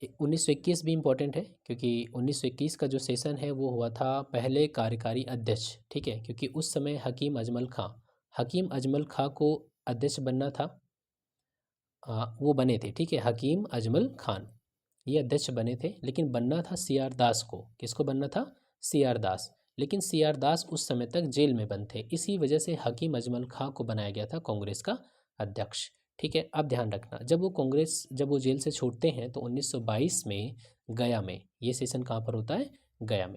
S1: 1921 भी इम्पोर्टेंट है क्योंकि 1921 का जो सेशन है वो हुआ था पहले कार्यकारी अध्यक्ष, ठीक है, क्योंकि उस समय हकीम अजमल खां को अध्यक्ष बनना था, वो बने थे, ठीक है, हकीम अजमल खान ये अध्यक्ष बने थे, लेकिन बनना था सी आर दास को, किसको बनना था, सी आर दास, लेकिन सी आर दास उस समय तक जेल में बंद थे, इसी वजह से हकीम अजमल खां को बनाया गया था कांग्रेस का अध्यक्ष, ठीक है। अब ध्यान रखना, जब वो जेल से छूटते हैं तो 1922 में गया में, ये सेशन कहाँ पर होता है, गया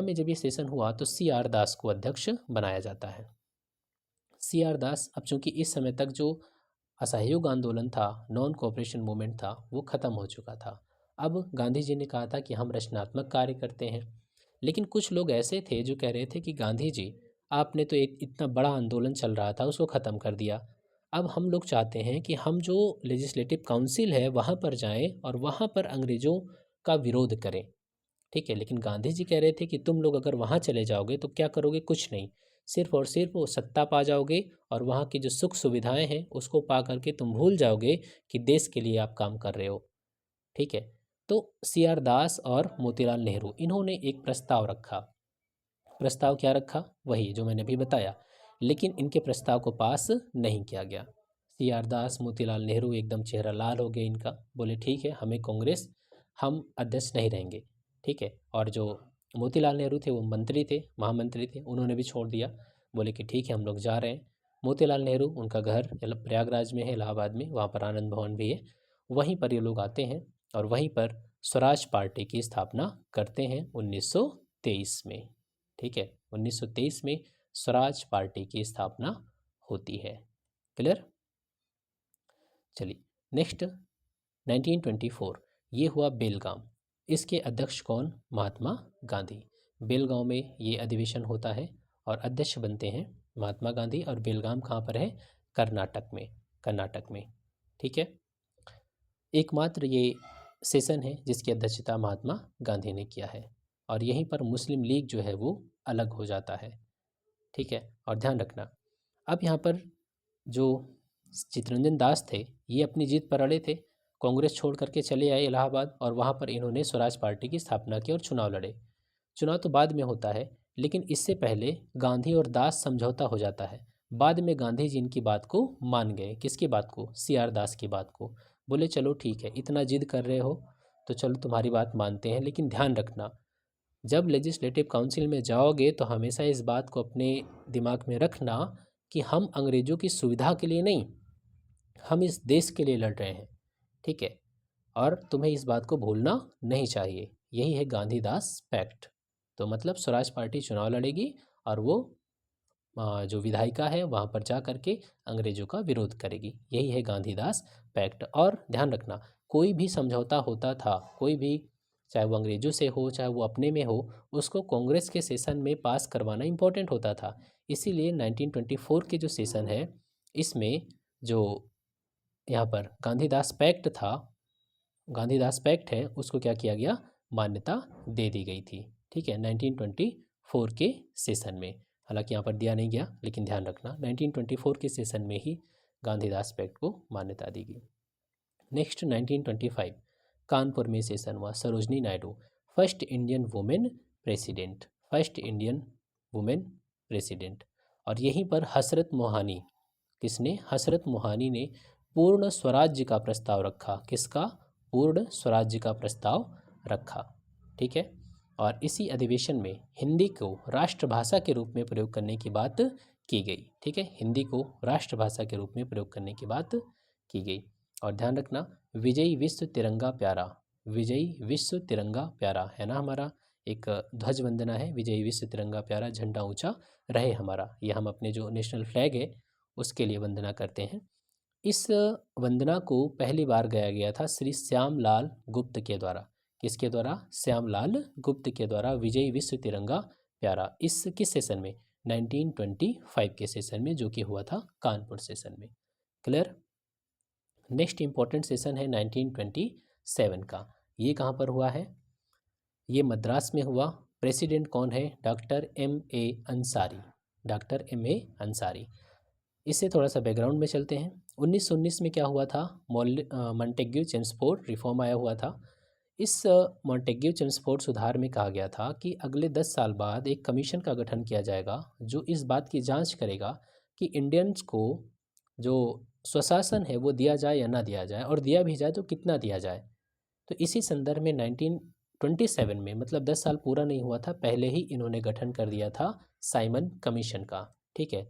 S1: में जब ये सेशन हुआ तो सी आर दास को अध्यक्ष बनाया जाता है। सी आर दास, अब चूंकि इस समय तक जो असहयोग आंदोलन था, नॉन कोऑपरेशन मूवमेंट था, वो ख़त्म हो चुका था, अब गांधी जी ने कहा था कि हम रचनात्मक कार्य करते हैं, लेकिन कुछ लोग ऐसे थे जो कह रहे थे कि गांधी जी आपने तो एक इतना बड़ा आंदोलन चल रहा था उसको ख़त्म कर दिया, अब हम लोग चाहते हैं कि हम जो लेजिस्लेटिव काउंसिल है वहाँ पर जाएं और वहाँ पर अंग्रेज़ों का विरोध करें, ठीक है। लेकिन गांधी जी कह रहे थे कि तुम लोग अगर वहाँ चले जाओगे तो क्या करोगे, कुछ नहीं, सिर्फ और सिर्फ वो सत्ता पा जाओगे और वहाँ की जो सुख सुविधाएं हैं उसको पा करके तुम भूल जाओगे कि देश के लिए आप काम कर रहे हो, ठीक है। तो सी आर दास और मोतीलाल नेहरू इन्होंने एक प्रस्ताव रखा, प्रस्ताव क्या रखा, वही जो मैंने अभी बताया, लेकिन इनके प्रस्ताव को पास नहीं किया गया। सी आर दास, मोतीलाल नेहरू एकदम चेहरा लाल हो गया इनका, बोले ठीक है हमें कांग्रेस, हम अध्यक्ष नहीं रहेंगे, ठीक है। और जो मोतीलाल नेहरू थे वो मंत्री थे, महामंत्री थे, उन्होंने भी छोड़ दिया, बोले कि ठीक है हम लोग जा रहे हैं। मोतीलाल नेहरू, उनका घर प्रयागराज में है, इलाहाबाद में, वहाँ पर आनंद भवन भी है, वहीं पर ये लोग आते हैं और वहीं पर स्वराज पार्टी की स्थापना करते हैं 1923 में, ठीक है, 1923 में स्वराज पार्टी की स्थापना होती है। क्लियर। चलिए नेक्स्ट 1924, ये हुआ बेलगाम, इसके अध्यक्ष कौन, महात्मा गांधी। बेलगांव में ये अधिवेशन होता है और अध्यक्ष बनते हैं महात्मा गांधी, और बेलगाम कहाँ पर है, कर्नाटक में, ठीक है। एकमात्र ये सेशन है जिसकी अध्यक्षता महात्मा गांधी ने किया है, और यहीं पर मुस्लिम लीग जो है वो अलग हो जाता है, ठीक है। और ध्यान रखना, अब यहाँ पर जो चित्तरंजन दास थे ये अपनी जीत पर अड़े थे, कांग्रेस छोड़ करके चले आए इलाहाबाद और वहाँ पर इन्होंने स्वराज पार्टी की स्थापना की और चुनाव लड़े। चुनाव तो बाद में होता है, लेकिन इससे पहले गांधी और दास समझौता हो जाता है, बाद में गांधी जी इनकी बात को मान गए, किसकी बात को, सी आर दास की बात को, बोले चलो ठीक है इतना जिद कर रहे हो तो चलो तुम्हारी बात मानते हैं, लेकिन ध्यान रखना जब लेजिस्लेटिव काउंसिल में जाओगे तो हमेशा इस बात को अपने दिमाग में रखना कि हम अंग्रेज़ों की सुविधा के लिए नहीं, हम इस देश के लिए लड़ रहे हैं, ठीक है। और तुम्हें इस बात को भूलना नहीं चाहिए। यही है गांधीदास पैक्ट। तो मतलब स्वराज पार्टी चुनाव लड़ेगी और वो जो विधायिका है वहाँ पर जा करके अंग्रेज़ों का विरोध करेगी। यही है गांधीदास पैक्ट। और ध्यान रखना, कोई भी समझौता होता था, कोई भी, चाहे वो अंग्रेज़ों से हो चाहे वो अपने में हो, उसको कांग्रेस के सेशन में पास करवाना इम्पोर्टेंट होता था। इसीलिए 1924 के जो सेशन है, इसमें जो यहाँ पर गांधीदास पैक्ट था, गांधीदास पैक्ट है, उसको क्या किया गया, मान्यता दे दी गई थी, ठीक है, 1924 के सेशन में। हालांकि यहाँ पर दिया नहीं गया, लेकिन ध्यान रखना 1924 के सेशन में ही गांधीदास पैक्ट को मान्यता दी गई। नेक्स्ट 1925 कानपुर में सेशन हुआ। Sarojini Naidu first Indian women president, first Indian women president. और यहीं पर हसरत मोहानी, किसने, हसरत मोहानी ने पूर्ण स्वराज्य का प्रस्ताव रखा। किसका, पूर्ण स्वराज्य का प्रस्ताव रखा, ठीक है। और इसी अधिवेशन में हिंदी को राष्ट्रभाषा के रूप में प्रयोग करने की बात की गई, ठीक है, हिंदी को राष्ट्रभाषा के रूप में प्रयोग करने की बात की गई। और ध्यान रखना, विजयी विश्व तिरंगा प्यारा, विजयी विश्व तिरंगा प्यारा है ना, हमारा एक ध्वज वंदना है, विजयी विश्व तिरंगा प्यारा, झंडा ऊंचा रहे हमारा, ये हम अपने जो नेशनल फ्लैग है उसके लिए वंदना करते हैं। इस वंदना को पहली बार गाया गया था श्री श्यामलाल गुप्त के द्वारा। किसके द्वारा, श्यामलाल गुप्त के द्वारा, विजयी विश्व तिरंगा प्यारा। इस किस सेशन में, 1925 के सेशन में, जो कि हुआ था कानपुर सेशन में। क्लियर। नेक्स्ट इंपॉर्टेंट सेशन है 1927 का। ये कहाँ पर हुआ है, ये मद्रास में हुआ। प्रेसिडेंट कौन है, doctor M.A. Ansari, doctor M.A. Ansari. इससे थोड़ा सा बैकग्राउंड में चलते हैं। 1919 में क्या हुआ था, मॉन्टेग्यू चेम्सफोर्ड रिफॉर्म आया हुआ था। इस मॉन्टेग्यू चेम्सफोर्ड सुधार में कहा गया था कि अगले 10 साल बाद एक कमीशन का गठन किया जाएगा जो इस बात की जांच करेगा कि इंडियंस को जो स्वशासन है वो दिया जाए या ना दिया जाए, और दिया भी जाए तो कितना दिया जाए। तो इसी संदर्भ में 1927 में, मतलब 10 साल पूरा नहीं हुआ था, पहले ही इन्होंने गठन कर दिया था साइमन कमीशन का, ठीक है।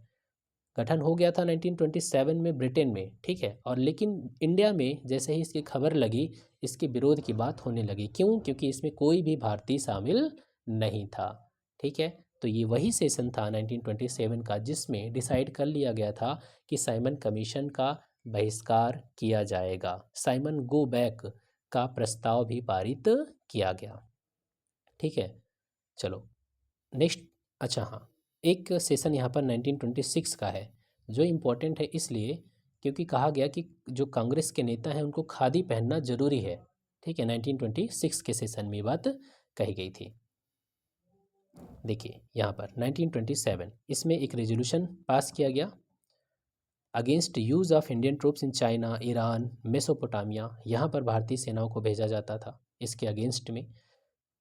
S1: गठन हो गया था 1927 में ब्रिटेन में, ठीक है। और लेकिन इंडिया में जैसे ही इसकी खबर लगी, इसके विरोध की बात होने लगी। क्यों, क्योंकि इसमें कोई भी भारतीय शामिल नहीं था, ठीक है। तो ये वही सेशन था 1927 का जिसमें डिसाइड कर लिया गया था कि साइमन कमीशन का बहिष्कार किया जाएगा। साइमन गो बैक का प्रस्ताव भी पारित किया गया, ठीक है। चलो नेक्स्ट, अच्छा हाँ, एक सेशन यहाँ पर 1926 का है जो इम्पोर्टेंट है, इसलिए क्योंकि कहा गया कि जो कांग्रेस के नेता हैं उनको खादी पहनना जरूरी है, ठीक है। 1926 के सेशन में बात कही गई थी। देखिए यहाँ पर 1927, इसमें एक रेजोल्यूशन पास किया गया against use of Indian troops in China, Iran, Mesopotamia. यहाँ पर भारतीय सेनाओं को भेजा जाता था, इसके अगेंस्ट में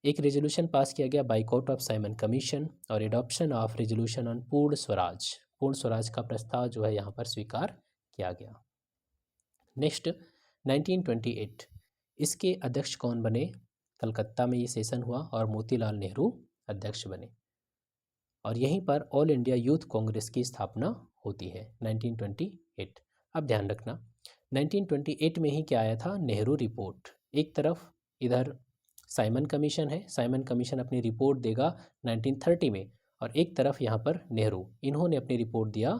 S1: एक रेजोल्यूशन पास किया गया, बाइकआउट ऑफ साइमन कमीशन और एडॉप्शन ऑफ रेजोल्यूशन ऑन पूर्ण स्वराज। पूर्ण स्वराज का प्रस्ताव जो है यहाँ पर स्वीकार किया गया। नेक्स्ट 1928, इसके अध्यक्ष कौन बने, कलकत्ता में ये सेशन हुआ और मोतीलाल नेहरू अध्यक्ष बने। और यहीं पर ऑल इंडिया यूथ कांग्रेस की स्थापना होती है 1928। अब ध्यान रखना 1928 में ही क्या आया था, नेहरू रिपोर्ट। एक तरफ इधर साइमन कमीशन है, साइमन कमीशन अपनी रिपोर्ट देगा 1930 में, और एक तरफ यहाँ पर नेहरू, इन्होंने अपनी रिपोर्ट दिया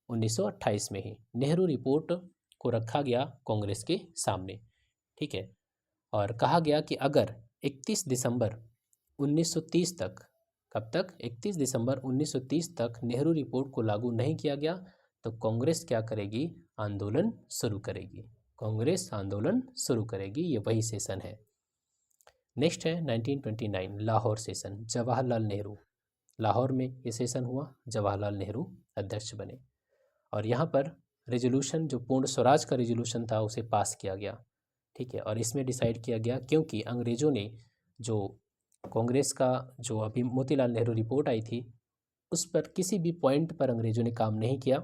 S1: 1928 में ही। नेहरू रिपोर्ट को रखा गया कांग्रेस के सामने, ठीक है। और कहा गया कि अगर 31 दिसंबर 1930 तक, कब तक, 31 दिसंबर 1930 तक नेहरू रिपोर्ट को लागू नहीं किया गया तो कांग्रेस क्या करेगी, आंदोलन शुरू करेगी, कांग्रेस आंदोलन शुरू करेगी। ये वही सेशन है। नेक्स्ट है 1929 लाहौर सेशन, जवाहरलाल नेहरू, लाहौर में ये सेशन हुआ, जवाहरलाल नेहरू अध्यक्ष बने। और यहाँ पर रेजोल्यूशन, जो पूर्ण स्वराज का रेजोल्यूशन था, उसे पास किया गया, ठीक है। और इसमें डिसाइड किया गया, क्योंकि अंग्रेज़ों ने जो कांग्रेस का जो अभी मोतीलाल नेहरू रिपोर्ट आई थी उस पर किसी भी पॉइंट पर अंग्रेज़ों ने काम नहीं किया,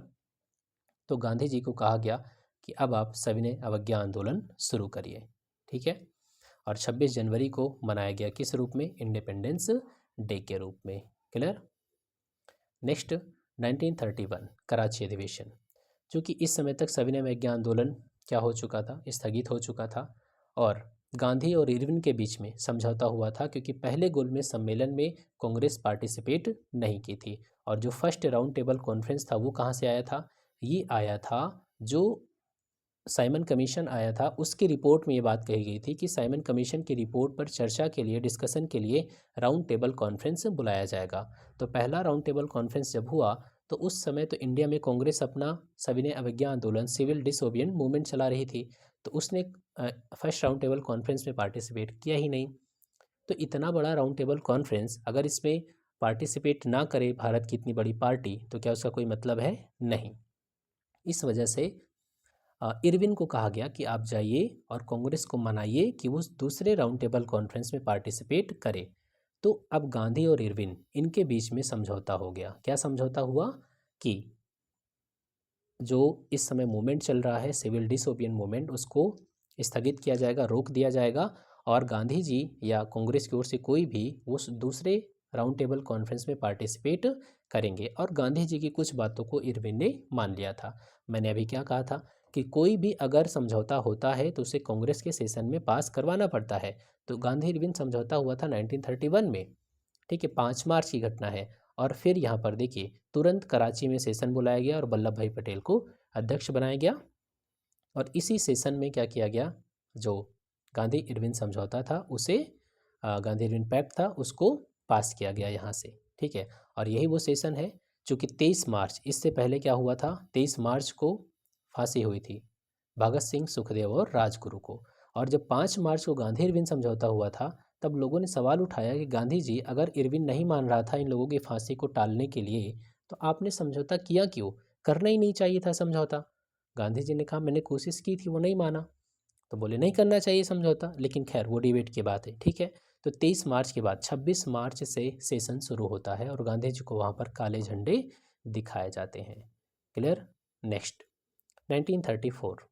S1: तो गांधी जी को कहा गया कि अब आप सविनय अवज्ञा आंदोलन शुरू करिए, ठीक है। और 26 जनवरी को मनाया गया किस रूप में, इंडिपेंडेंस डे के रूप में। क्लियर। नेक्स्ट 1931 कराची अधिवेशन, क्योंकि इस समय तक सविनय अवज्ञा आंदोलन क्या हो चुका था, स्थगित हो चुका था और गांधी और इरविन के बीच में समझौता हुआ था, क्योंकि पहले गोलमेज सम्मेलन में कांग्रेस पार्टिसिपेट नहीं की थी। और जो फर्स्ट राउंड टेबल कॉन्फ्रेंस था वो कहाँ से आया था, ये आया था जो साइमन कमीशन आया था उसकी रिपोर्ट में ये बात कही गई थी कि साइमन कमीशन की रिपोर्ट पर चर्चा के लिए, डिस्कशन के लिए राउंड टेबल कॉन्फ्रेंस बुलाया जाएगा। तो पहला राउंड टेबल कॉन्फ्रेंस जब हुआ तो उस समय तो इंडिया में कांग्रेस अपना सविनय अवज्ञा आंदोलन, सिविल डिसोबिएंट मूवमेंट चला रही थी, तो उसने फर्स्ट राउंड टेबल कॉन्फ्रेंस में पार्टिसिपेट किया ही नहीं। तो इतना बड़ा राउंड टेबल कॉन्फ्रेंस अगर इसमें पार्टिसिपेट ना करे भारत की इतनी बड़ी पार्टी, तो क्या उसका कोई मतलब है? नहीं। इस वजह से इरविन को कहा गया कि आप जाइए और कांग्रेस को मनाइए कि वो दूसरे राउंड टेबल कॉन्फ्रेंस में पार्टिसिपेट करे। तो अब गांधी और इरविन इनके बीच में समझौता हो गया। क्या समझौता हुआ कि जो इस समय मूवमेंट चल रहा है सिविल डिसोबिएंट मूवमेंट, उसको स्थगित किया जाएगा, रोक दिया जाएगा और गांधी जी या कांग्रेस की ओर से कोई भी उस दूसरे राउंड टेबल कॉन्फ्रेंस में पार्टिसिपेट करेंगे। और गांधी जी की कुछ बातों को इरविन ने मान लिया था। मैंने अभी क्या कहा था कि कोई भी अगर समझौता होता है तो उसे कांग्रेस के सेशन में पास करवाना पड़ता है। तो गांधी इरविन समझौता हुआ था 1931 में, ठीक है, 5 मार्च की घटना है। और फिर यहाँ पर देखिए तुरंत कराची में सेशन बुलाया गया और वल्लभ भाई पटेल को अध्यक्ष बनाया गया। और इसी सेशन में क्या किया गया, जो गांधी इरविन समझौता था उसे, गांधी इरविन पैक्ट था, उसको पास किया गया यहाँ से, ठीक है। और यही वो सेशन है जो कि 23 मार्च, इससे पहले क्या हुआ था, 23 मार्च को फांसी हुई थी भगत सिंह, सुखदेव और राजगुरु को। और जब 5 मार्च को गांधी इरविन समझौता हुआ था तब लोगों ने सवाल उठाया कि गांधी जी अगर इरविन नहीं मान रहा था इन लोगों की फांसी को टालने के लिए, तो आपने समझौता किया क्यों, करना ही नहीं चाहिए था समझौता। गांधी जी ने कहा मैंने कोशिश की थी, वो नहीं माना, तो बोले नहीं करना चाहिए समझौता। लेकिन खैर वो डिबेट की बात है, ठीक है। तो 23 मार्च के बाद 26 मार्च से सेशन शुरू होता है और गांधी जी को वहाँ पर काले झंडे दिखाए जाते हैं। क्लियर। नेक्स्ट 1934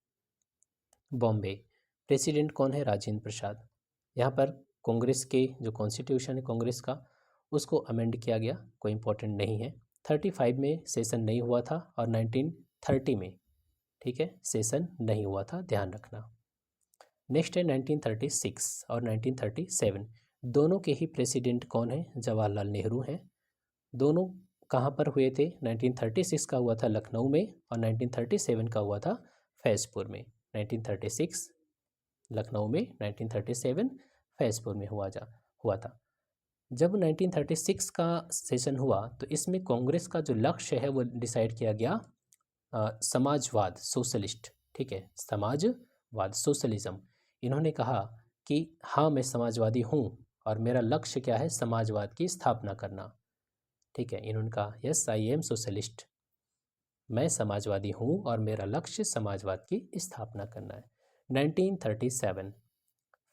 S1: बॉम्बे, प्रेसिडेंट कौन है, राजेंद्र प्रसाद। यहाँ पर कांग्रेस के जो कॉन्स्टिट्यूशन है कांग्रेस का, उसको अमेंड किया गया, कोई इंपॉर्टेंट नहीं है। 35 में सेशन नहीं हुआ था और 1930 में, ठीक है, सेशन नहीं हुआ था, ध्यान रखना। नेक्स्ट है 1936 और 1937, दोनों के ही प्रेसिडेंट कौन है, जवाहरलाल नेहरू हैं। दोनों कहाँ पर हुए थे, 1936 का हुआ था लखनऊ में और 1937 का हुआ था फैज़पुर में। 1936 लखनऊ में, 1937 फैज़पुर में हुआ था। जब 1936 का सेशन हुआ तो इसमें कांग्रेस का जो लक्ष्य है वो डिसाइड किया गया, समाजवाद, सोशलिस्ट, ठीक है, समाजवाद, सोशलिज्म। इन्होंने कहा कि हाँ मैं समाजवादी हूँ और मेरा लक्ष्य क्या है, समाजवाद की स्थापना करना, ठीक है। इन्होंने कहा यस आई एम सोशलिस्ट, मैं समाजवादी हूँ और मेरा लक्ष्य समाजवाद की स्थापना करना है। 1937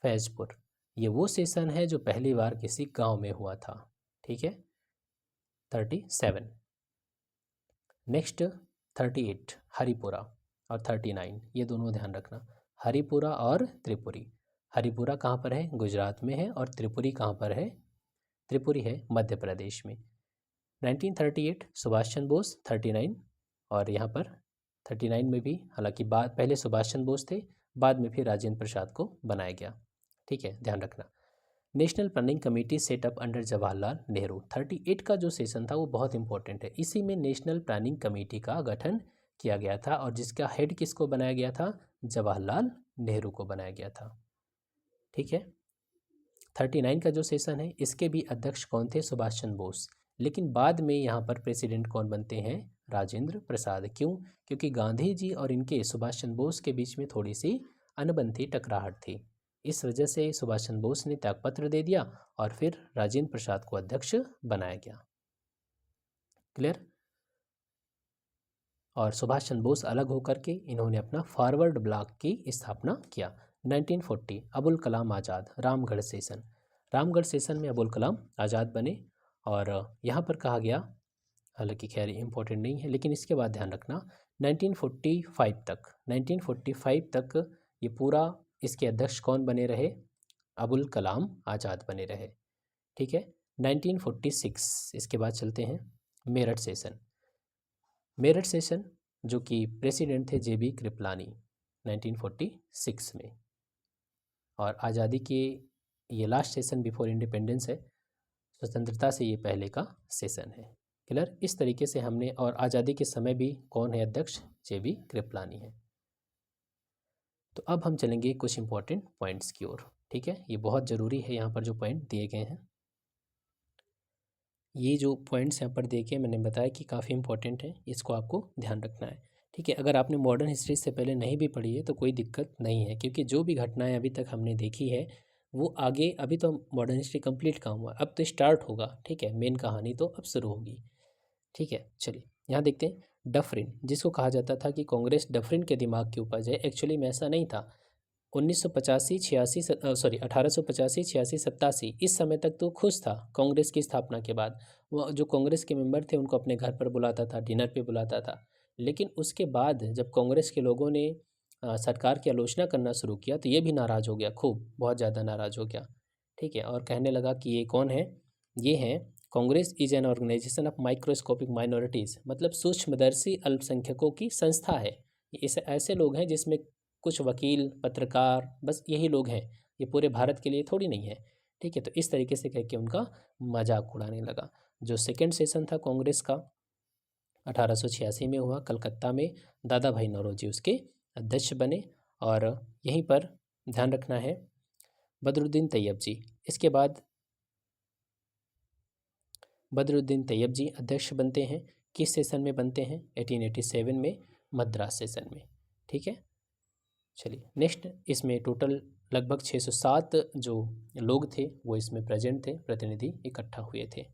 S1: फैज़पुर, ये वो सेशन है जो पहली बार किसी गांव में हुआ था, ठीक है, 37। नेक्स्ट 38 हरिपुरा और 39, ये दोनों ध्यान रखना, हरिपुरा और त्रिपुरी। हरिपुरा कहाँ पर है, गुजरात में है, और त्रिपुरी कहाँ पर है, त्रिपुरी है मध्य प्रदेश में। 1938 सुभाष चंद्र बोस, 39, और यहाँ पर 39 में भी हालांकि पहले सुभाष चंद्र बोस थे, बाद में फिर राजेंद्र प्रसाद को बनाया गया, ठीक है, ध्यान रखना। National planning committee setup under Jawaharlal Nehru, 38 का जो सेशन था वो बहुत इंपॉर्टेंट है। इसी में नेशनल प्लानिंग कमेटी का गठन किया गया था और जिसका हेड किसको बनाया गया था, जवाहरलाल नेहरू को बनाया गया था, ठीक है। 39 का जो सेशन है इसके भी अध्यक्ष कौन थे, सुभाष चंद्र बोस। लेकिन बाद में यहाँ पर प्रेसिडेंट कौन बनते हैं, राजेंद्र प्रसाद। क्यों, क्योंकि गांधी जी और इनके सुभाष चंद्र बोस के बीच में थोड़ी सी अनबन थी, टकराहट थी। इस वजह से सुभाष चंद्र बोस ने त्यागपत्र दे दिया और फिर राजेंद्र प्रसाद को अध्यक्ष बनाया गया। क्लियर। और सुभाष चंद्र बोस अलग होकर के इन्होंने अपना फॉरवर्ड ब्लॉक की स्थापना किया। 1940 अबुल कलाम आज़ाद, रामगढ़ सेशन। रामगढ़ सेशन में अबुल कलाम आज़ाद बने और यहाँ पर कहा गया, हालांकि खैर इम्पोर्टेंट नहीं है लेकिन इसके बाद ध्यान रखना, 1945 तक ये पूरा, इसके अध्यक्ष कौन बने रहे, अबुल कलाम आज़ाद बने रहे, ठीक है। 1946 इसके बाद चलते हैं मेरठ सेशन। मेरठ सेशन जो कि प्रेसिडेंट थे JB कृपलानी 1946 में। और आज़ादी के ये लास्ट सेशन बिफोर इंडिपेंडेंस है, स्वतंत्रता से ये पहले का सेशन है। क्लियर? इस तरीके से हमने, और आज़ादी के समय भी कौन है अध्यक्ष? JB कृपलानी है। तो अब हम चलेंगे कुछ इंपॉर्टेंट पॉइंट्स की ओर। ठीक है, ये बहुत ज़रूरी है, यहाँ पर जो पॉइंट दिए गए हैं, ये जो पॉइंट्स यहाँ पर देखे मैंने बताया कि काफ़ी इंपॉर्टेंट है, इसको आपको ध्यान रखना है। ठीक है, अगर आपने मॉडर्न हिस्ट्री से पहले नहीं भी पढ़ी है तो कोई दिक्कत नहीं है, क्योंकि जो भी घटनाएं अभी तक हमने देखी है वो आगे, अभी तो मॉडर्न हिस्ट्री कंप्लीट काम हुआ, अब तो स्टार्ट होगा। ठीक है, मेन कहानी तो अब शुरू होगी। ठीक है, चलिए यहाँ देखते हैं। डफरिन, जिसको कहा जाता था कि कांग्रेस डफरिन के दिमाग की उपज है, एक्चुअली में ऐसा नहीं था। 1985 86 सॉरी 1885 86 87 इस समय तक तो खुश था कांग्रेस की स्थापना के बाद। वो जो कांग्रेस के मेंबर थे उनको अपने घर पर बुलाता था, डिनर पे बुलाता था। लेकिन उसके बाद जब कांग्रेस के लोगों ने सरकार की आलोचना करना शुरू किया तो ये भी नाराज़ हो गया, खूब बहुत ज़्यादा नाराज़ हो गया। ठीक है, और कहने लगा कि ये कौन है? ये हैं Congress is an organisation of microscopic minorities, मतलब सूक्ष्मदर्शी अल्पसंख्यकों की संस्था है। इस ऐसे लोग हैं जिसमें कुछ वकील, पत्रकार, बस यही लोग हैं, ये पूरे भारत के लिए थोड़ी नहीं है। ठीक है, तो इस तरीके से कह के उनका मजाक उड़ाने लगा। जो सेकेंड सेशन था कांग्रेस का 1886 में हुआ कलकत्ता में, दादा भाई नौरोजी उसके अध्यक्ष बने। और यहीं पर ध्यान रखना है बदरुद्दीन तैयब जी, इसके बाद बदरुद्दीन तैयब जी अध्यक्ष बनते हैं। किस सेशन में बनते हैं? 1887 में, मद्रास सेशन में। ठीक है, चलिए नेक्स्ट, इसमें टोटल लगभग 607 जो लोग थे वो इसमें प्रेजेंट थे, प्रतिनिधि इकट्ठा हुए थे।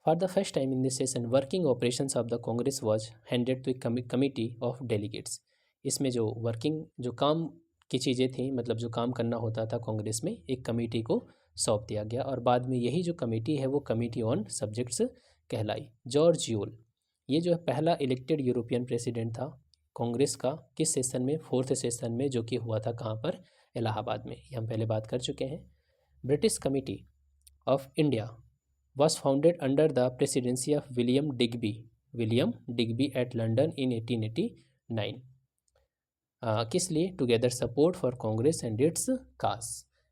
S1: For the first time in this session working operations of the Congress was handed to committee of delegates. इसमें जो वर्किंग, जो काम की चीज़ें थी, मतलब जो काम करना होता था कांग्रेस में, एक कमेटी को सौंप दिया गया। और बाद में यही जो कमेटी है वो कमेटी ऑन सब्जेक्ट्स कहलाई। जॉर्ज यूल, ये जो है पहला इलेक्टेड यूरोपियन प्रेसिडेंट था कांग्रेस का। किस सेशन में? फोर्थ सेशन में, जो कि हुआ था कहाँ पर? इलाहाबाद में, ये हम पहले बात कर चुके हैं। British committee of India was founded under the presidency of William Digby at London in 1889। किस लिए? Together support for Congress and it's cause.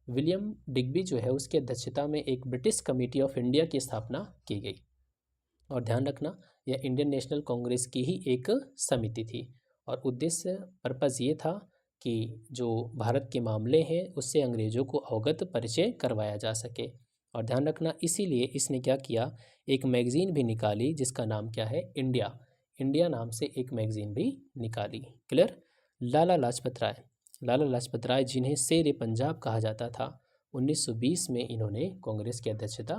S1: William Digby जो है उसकी अध्यक्षता में एक ब्रिटिश कमेटी ऑफ इंडिया की स्थापना की गई। और ध्यान रखना, यह इंडियन नेशनल कांग्रेस की ही एक समिति थी। और उद्देश्य, पर्पज़ ये था कि जो भारत के मामले हैं उससे अंग्रेज़ों को अवगत परिचय करवाया जा सके। और ध्यान रखना, इसीलिए इसने क्या किया, एक मैगज़ीन भी निकाली जिसका नाम क्या है? इंडिया नाम से एक मैगज़ीन भी निकाली। क्लियर? लाला लाजपत राय जिन्हें शेर पंजाब कहा जाता था, 1920 में इन्होंने कांग्रेस की अध्यक्षता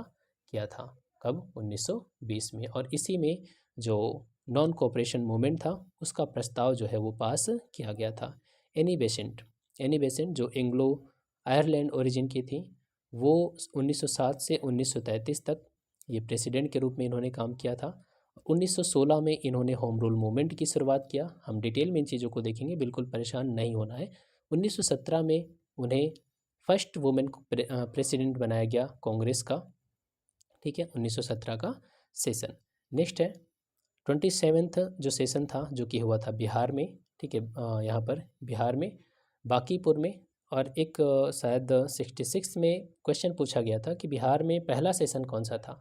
S1: किया था। कब? 1920 में। और इसी में जो नॉन कोऑपरेशन मूवमेंट था उसका प्रस्ताव जो है वो पास किया गया था। एनी बेसेंट जो एंग्लो आयरलैंड ओरिजिन की थी, वो 1907 से 1933 तक ये प्रेसिडेंट के रूप में इन्होंने काम किया था। 1916 में इन्होंने होम रूल मूवमेंट की शुरुआत किया। हम डिटेल में इन चीज़ों को देखेंगे, बिल्कुल परेशान नहीं होना है। 1917 में उन्हें फर्स्ट वुमेन प्रेसिडेंट बनाया गया कांग्रेस का। ठीक है, 1917 का सेशन। नेक्स्ट है 27th जो सेशन था, जो कि हुआ था बिहार में। ठीक है, यहाँ पर बिहार में बांकीपुर में। और एक शायद 66 में क्वेश्चन पूछा गया था कि बिहार में पहला सेशन कौन सा था?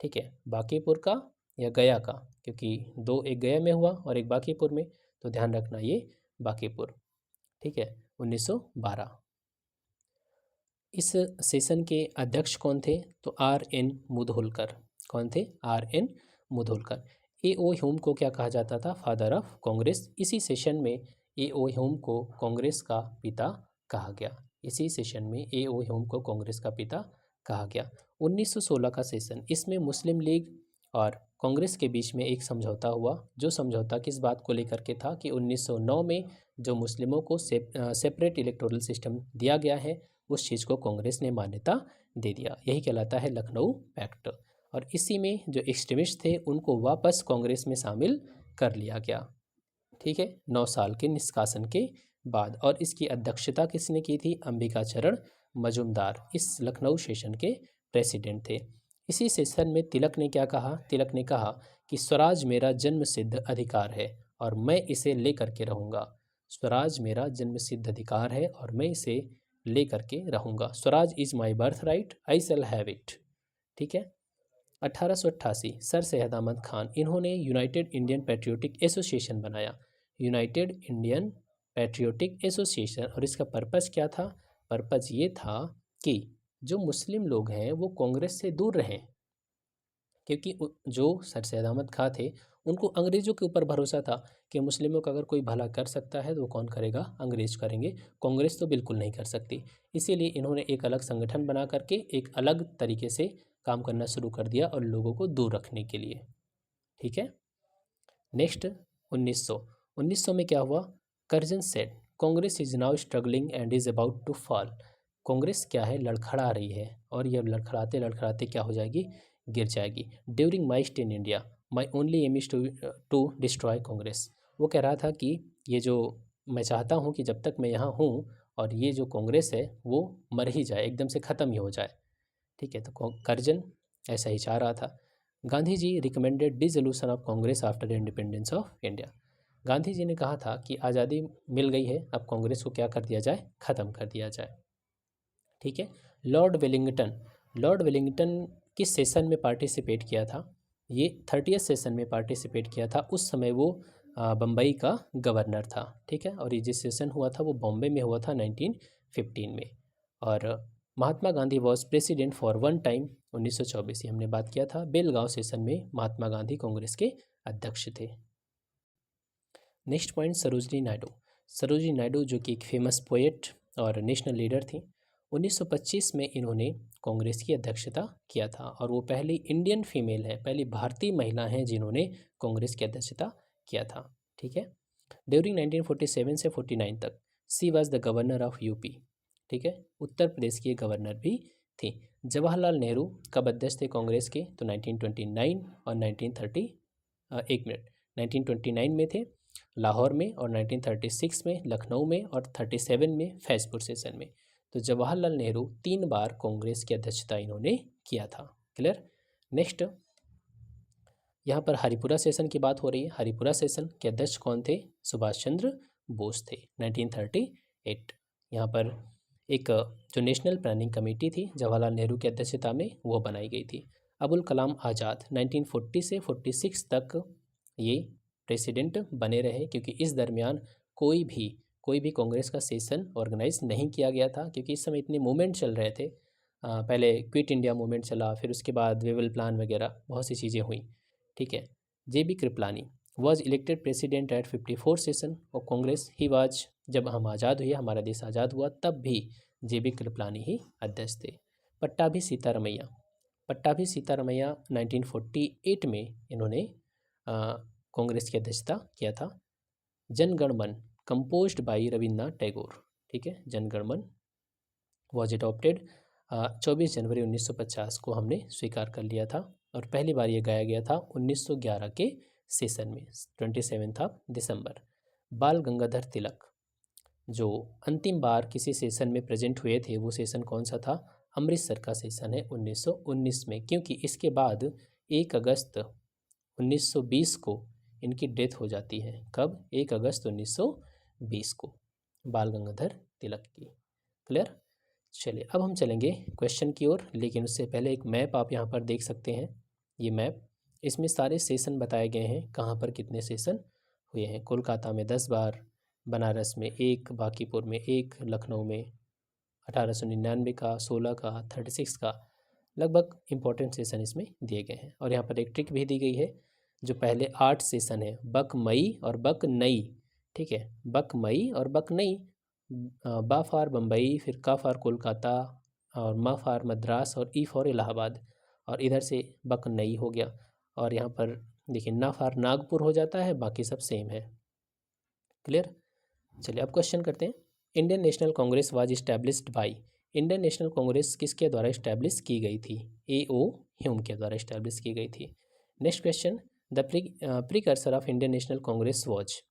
S1: ठीक है, बांकीपुर का या गया का, क्योंकि दो, एक गया में हुआ और एक बांकीपुर में, तो ध्यान रखना ये बांकीपुर। ठीक है, 1912। इस सेशन के अध्यक्ष कौन थे? तो RN मुधोलकर। कौन थे? RN मुधोलकर। AO ह्यूम को क्या कहा जाता था? Father of Congress. इसी सेशन में AO ह्यूम को कांग्रेस का पिता कहा गया। इसी सेशन में AO ह्यूम को कांग्रेस का पिता कहा गया। 1916 का सेशन, इसमें मुस्लिम लीग और कांग्रेस के बीच में एक समझौता हुआ। जो समझौता किस बात को लेकर के था कि 1909 में जो मुस्लिमों को सेपरेट इलेक्टोरल सिस्टम दिया गया है, उस चीज़ को कांग्रेस ने मान्यता दे दिया। यही कहलाता है लखनऊ पैक्ट। और इसी में जो एक्सट्रीमिस्ट थे उनको वापस कांग्रेस में शामिल कर लिया गया। ठीक है, 9 साल के निष्कासन के बाद। और इसकी अध्यक्षता किसने की थी? अंबिकाचरण मजुमदार, इस लखनऊ सेशन के प्रेसिडेंट थे। इसी सेशन में तिलक ने क्या कहा? तिलक ने कहा कि स्वराज मेरा जन्मसिद्ध अधिकार है और मैं इसे लेकर के रहूँगा। स्वराज मेरा जन्मसिद्ध अधिकार है और मैं इसे लेकर के रहूँगा। Swaraj is my birth right, I shall have it. ठीक है। 1888 सर सैयद अहमद खान, इन्होंने यूनाइटेड इंडियन पैट्रियोटिक एसोसिएशन बनाया। यूनाइटेड इंडियन पैट्रियोटिक एसोसिएशन, और इसका पर्पज़ क्या था? पर्पज़ ये था कि जो मुस्लिम लोग हैं वो कांग्रेस से दूर रहें, क्योंकि जो सर सैयद अहमद खां थे उनको अंग्रेज़ों के ऊपर भरोसा था कि मुस्लिमों का अगर कोई भला कर सकता है तो वो कौन करेगा? अंग्रेज़ करेंगे, कांग्रेस तो बिल्कुल नहीं कर सकती। इसीलिए इन्होंने एक अलग संगठन बना करके एक अलग तरीके से काम करना शुरू कर दिया और लोगों को दूर रखने के लिए। ठीक है। नेक्स्ट 1900 में क्या हुआ? Curzon said Congress is now struggling and is about to fall. Congress क्या है? लड़खड़ा रही है और यह लड़खड़ाते लड़खड़ाते क्या हो जाएगी? गिर जाएगी। During my stay in India my only aim is to destroy Congress. वो कह रहा था कि ये जो मैं चाहता हूँ कि जब तक मैं यहाँ हूँ और ये जो कांग्रेस है वो मर ही जाए, एकदम से ख़त्म ही हो जाए। ठीक है। तो कर्जन ऐसा ही चाह रहा था। Gandhi ji recommended dissolution of Congress after the independence of India. Gandhi ji ने कहा था कि आज़ादी मिल गई है, अब कांग्रेस को क्या कर दिया जाए? ख़त्म कर दिया जाए। ठीक है। लॉर्ड वेलिंगटन किस सेशन में पार्टिसिपेट किया था? ये 30th सेशन में पार्टिसिपेट किया था। उस समय वो बम्बई का गवर्नर था। ठीक है। और ये जिस सेशन हुआ था वो बॉम्बे में हुआ था 1915 में। और Mahatma Gandhi was president for one time 1924, ये हमने बात किया था। बेलगांव सेशन में महात्मा गांधी कांग्रेस के अध्यक्ष थे। नेक्स्ट पॉइंट, सरोजनी नायडू जो कि एक फेमस पोएट और नेशनल लीडर थी। 1925 में इन्होंने कांग्रेस की अध्यक्षता किया था और वो पहली इंडियन फीमेल है, पहली भारतीय महिला हैं जिन्होंने कांग्रेस की अध्यक्षता किया था। ठीक है। ड्यूरिंग 1947 से 49 तक she was the governor of UP. ठीक है। उत्तर प्रदेश की गवर्नर भी थी। जवाहरलाल नेहरू कब अध्यक्ष थे कांग्रेस के? तो 1929 और 1930, एक मिनट, 1929 में थे लाहौर में, और 1936 में लखनऊ में, और 37 में फैजपुर सेशन में। तो जवाहरलाल नेहरू 3 बार कांग्रेस की अध्यक्षता इन्होंने किया था। क्लियर। नेक्स्ट, यहाँ पर हरिपुरा सेशन की बात हो रही है। हरिपुरा सेशन के अध्यक्ष कौन थे? सुभाष चंद्र बोस थे। 1938 यहाँ पर एक जो नेशनल प्लानिंग कमेटी थी जवाहरलाल नेहरू की अध्यक्षता में, वो बनाई गई थी। अबुल कलाम आज़ाद 1940 से 46 तक ये प्रेसिडेंट बने रहे, क्योंकि इस दरमियान कोई भी कांग्रेस का सेशन ऑर्गेनाइज नहीं किया गया था, क्योंकि इस समय इतने मूवमेंट चल रहे थे। पहले क्विट इंडिया मूवमेंट चला, फिर उसके बाद वी विल प्लान वगैरह बहुत सी चीज़ें हुई। ठीक है। JB Kripalani was elected president at 54 session और कांग्रेस ही वाज, जब हम आज़ाद हुए, हमारा देश आज़ाद हुआ, तब भी JB कृपलानी ही अध्यक्ष थे। पट्टाभी सीतारमैया 1948 में इन्होंने कांग्रेस की अध्यक्षता किया था। जनगण मन कंपोज्ड बाई रविन्द्रनाथ टैगोर। ठीक है। जनगण मन वॉज अडॉप्टेड 24 जनवरी 1950 को हमने स्वीकार कर लिया था, और पहली बार ये गाया गया था 1911 के सेशन में, 27 दिसंबर। बाल गंगाधर तिलक जो अंतिम बार किसी सेशन में प्रेजेंट हुए थे, वो सेशन कौन सा था? अमृतसर का सेशन है 1919 में, क्योंकि इसके बाद 1 अगस्त 1920 को इनकी डेथ हो जाती है। कब? 1 अगस्त 1920 को बाल गंगाधर तिलक की। क्लियर। चलिए अब हम चलेंगे क्वेश्चन की ओर, लेकिन उससे पहले एक मैप आप यहाँ पर देख सकते हैं। ये मैप, इसमें सारे सेशन बताए गए हैं, कहाँ पर कितने सेशन हुए हैं। कोलकाता में 10 बार, बनारस में 1, बांकीपुर में 1, लखनऊ में 1899 का, 16 का, 36 का, लगभग इंपॉर्टेंट सेशन इसमें दिए गए हैं। और यहाँ पर एक ट्रिक भी दी गई है, जो पहले 8 सेशन है, बक मई और बक नई। ठीक है। बक मई और बक नई, बा फॉर बम्बई, फिर का फॉर कोलकाता, और मा फॉर मद्रास, और ई फॉर इलाहाबाद, और इधर से बक नई हो गया। और यहाँ पर देखिए ना फॉर नागपुर हो जाता है, बाकी सब सेम है। क्लियर। चलिए अब क्वेश्चन करते हैं। Indian National Congress was established by, Indian National Congress किसके द्वारा इस्टेब्लिश की गई थी? A.O. ह्यूम के द्वारा इस्टेब्लिश की गई थी। Next question, the precursor of Indian National Congress was,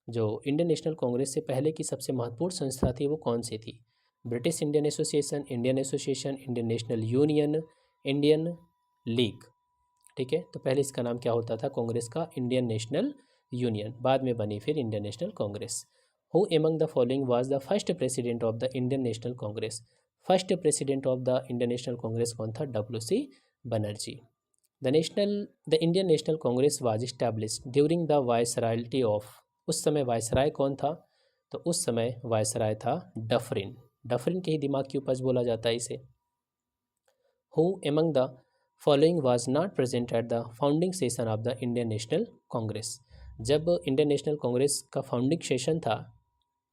S1: जो इंडियन नेशनल कांग्रेस से पहले की सबसे महत्वपूर्ण संस्था थी वो कौन सी थी? British Indian association, Indian association, Indian national union, Indian league, ठीक है। तो पहले इसका नाम क्या होता था कांग्रेस का? इंडियन नेशनल यूनियन, बाद में बनी फिर Indian National Congress. Who among the following was the first president of the Indian National Congress? First president of the Indian National Congress कौन था? WC Banerjee. The Indian National Congress was established during the viceroyalty of, उस समय viceroy कौन था? तो उस समय viceroy था डफरिन। डफरिन के ही दिमाग की उपज बोला जाता है इसे। Who among the following was not present at the founding session of the Indian National Congress? जब इंडियन नेशनल कांग्रेस का फाउंडिंग सेशन था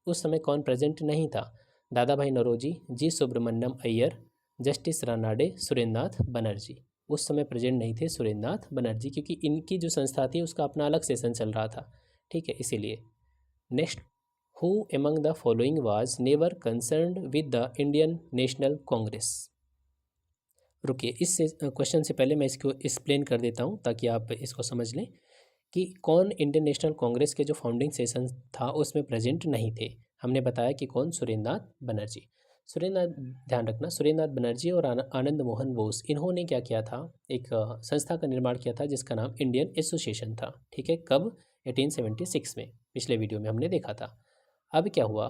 S1: उस समय कौन प्रेजेंट नहीं था? दादा भाई नौरोजी, जी सुब्रमण्यम अय्यर, जस्टिस रानाडे, सुरेंद्रनाथ बनर्जी। उस समय प्रेजेंट नहीं थे सुरेंद्रनाथ बनर्जी, क्योंकि इनकी जो संस्था थी उसका अपना अलग सेशन चल रहा था, ठीक है, इसीलिए। Next, who among the following was never concerned with the Indian National Congress? रुकिए, इस क्वेश्चन से पहले मैं इसको एक्सप्लेन कर देता हूँ ताकि आप इसको समझ लें कि कौन इंडियन नेशनल कांग्रेस के जो फाउंडिंग सेशन था उसमें प्रेजेंट नहीं थे। हमने बताया कि कौन? सुरेंद्रनाथ बनर्जी। सुरेंद्रनाथ, ध्यान रखना, सुरेंद्रनाथ बनर्जी और आनंद मोहन बोस, इन्होंने क्या किया था? एक संस्था का निर्माण किया था जिसका नाम इंडियन एसोसिएशन था, ठीक है। कब? 1876 में, पिछले वीडियो में हमने देखा था। अब क्या हुआ?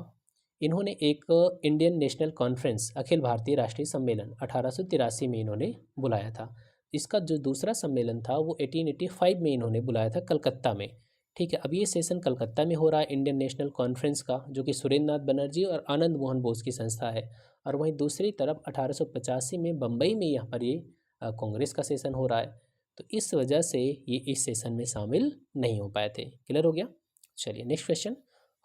S1: इन्होंने एक Indian national conference, Akhil Bharatiya राष्ट्रीय सम्मेलन 1883 में इन्होंने बुलाया था। इसका जो दूसरा सम्मेलन था वो 1885 में इन्होंने बुलाया था कलकत्ता में, ठीक है। अब ये सेशन कलकत्ता में हो रहा है इंडियन नेशनल कॉन्फ्रेंस का, जो कि सुरेंद्रनाथ बनर्जी और आनंद मोहन बोस की संस्था है। और वहीं दूसरी तरफ 1885 में बम्बई में यहाँ पर ये कांग्रेस का सेशन हो रहा है। तो इस वजह से ये इस सेशन में शामिल नहीं हो पाए थे। क्लियर हो गया? चलिए next question,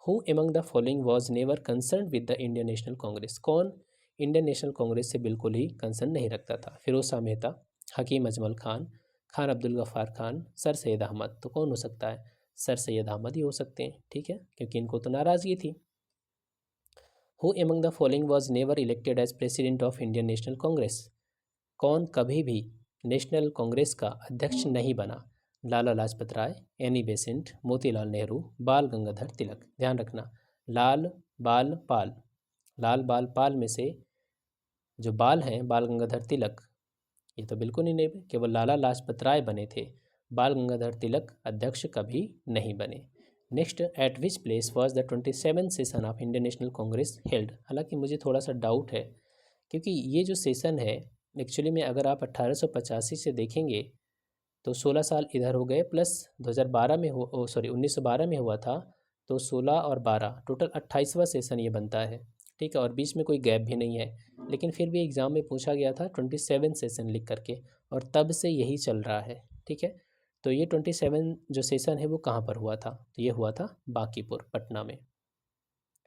S1: who among the following was never concern with the Indian National Congress? कौन इंडियन नेशनल कांग्रेस से बिल्कुल ही कंसर्न नहीं रखता था? फिरोज मेहता, हकीम अजमल खान, खान अब्दुल गफ़ार खान, सर सैयद अहमद। तो कौन हो सकता है? सर सैयद अहमद ही हो सकते हैं, ठीक है, क्योंकि इनको तो नाराज़गी थी। Who among the following was never elected as president of Indian National Congress? कौन कभी भी नेशनल कांग्रेस का अध्यक्ष नहीं बना? लाला लाजपत राय, एनी बेसेंट, मोतीलाल नेहरू, बाल गंगाधर तिलक। ध्यान रखना, लाल बाल पाल, लाल बाल पाल में से जो बाल हैं बाल गंगाधर तिलक, ये तो बिल्कुल ही नहीं, केवल लाला लाजपत राय बने थे, बाल गंगाधर तिलक अध्यक्ष कभी नहीं बने। Next, eight which place was the 27th session of Indian National Congress held? हालांकि मुझे थोड़ा सा डाउट है, क्योंकि ये जो सेशन है एक्चुअली में अगर आप 1885 से देखेंगे तो 16 साल इधर हो गए, प्लस 2012 में 1912 में हुआ था, तो 16 और 12 टोटल 28वां सेशन ये बनता है, ठीक है। और बीच में कोई गैप भी नहीं है, लेकिन फिर भी एग्ज़ाम में पूछा गया था 27 सेशन लिख करके, और तब से यही चल रहा है, ठीक है। तो ये 27 जो सेशन है वो कहाँ पर हुआ था? तो ये हुआ था बांकीपुर, पटना में।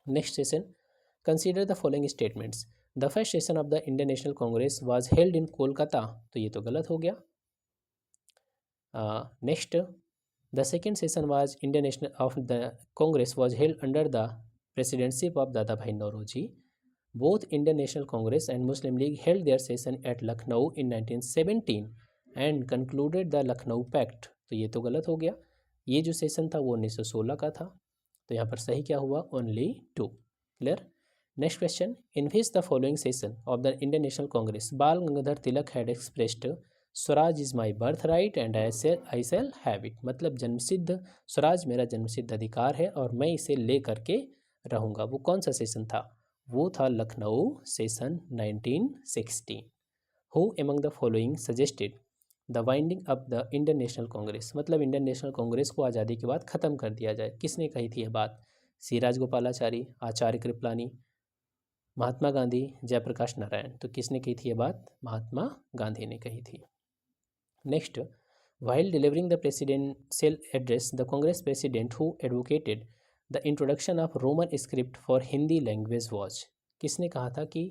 S1: Next session, consider the following statements. The first session of the Indian National Congress was held in Kolkata. तो ये तो गलत हो गया। Next, the second session was Indian National of the Congress was held under the presidentship of Dadabhai Naoroji. Both Indian National Congress and Muslim League held their session at Lucknow in 1917 and concluded the Lucknow pact. तो ये तो गलत हो गया, ये जो session था वो 1916 का था, तो यहाँ पर सही क्या हुआ? Only 2। Clear? Next question, in which the following session of the Indian National Congress Bal Gangadhar Tilak had expressed swaraj is my birth right and I shall have it? मतलब जन्मसिद्ध स्वराज मेरा जन्मसिद्ध अधिकार है और मैं इसे ले करके रहूँगा। वो कौन सा सेशन था? वो था Lucknow session 1916। Who among the following suggested the winding up the Indian National Congress? मतलब इंडियन नेशनल कांग्रेस को आज़ादी के बाद ख़त्म कर दिया जाए। किसने कही थी यह बात? सी राजगोपालाचारी, आचार्य कृपलानी, महात्मा गांधी, जयप्रकाश नारायण। तो किसने कही थी यह बात? महात्मा गांधी ने कही थी। Next, while delivering the presidential address, the Congress president who advocated the introduction of Roman script for Hindi language was? किसने कहा था कि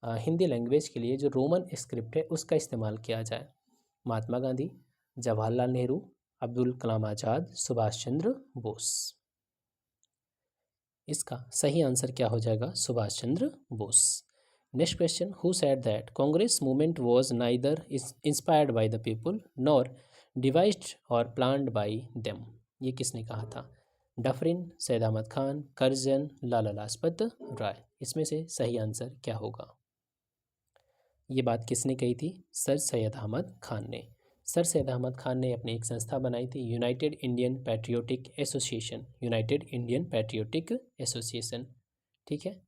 S1: हिंदी लैंग्वेज के लिए जो रोमन स्क्रिप्ट है उसका इस्तेमाल किया जाए? महात्मा गांधी, जवाहरलाल नेहरू, अब्दुल कलाम आज़ाद, सुभाष चंद्र बोस। इसका सही आंसर क्या हो जाएगा? Subhash Chandra Bose. Next question, who said that Congress movement was neither inspired by the people nor devised और प्लान्ड बाय देम? ये किसने कहा था? Dufferin, Syed Ahmad Khan, Curzon, Lala Lajpat Rai. इसमें से सही आंसर क्या होगा? ये बात किसने कही थी? सर सैयद अहमद खान ने। सर सैयद अहमद खान ने अपनी एक संस्था बनाई थी, united Indian patriotic association, united Indian patriotic association. ठीक है।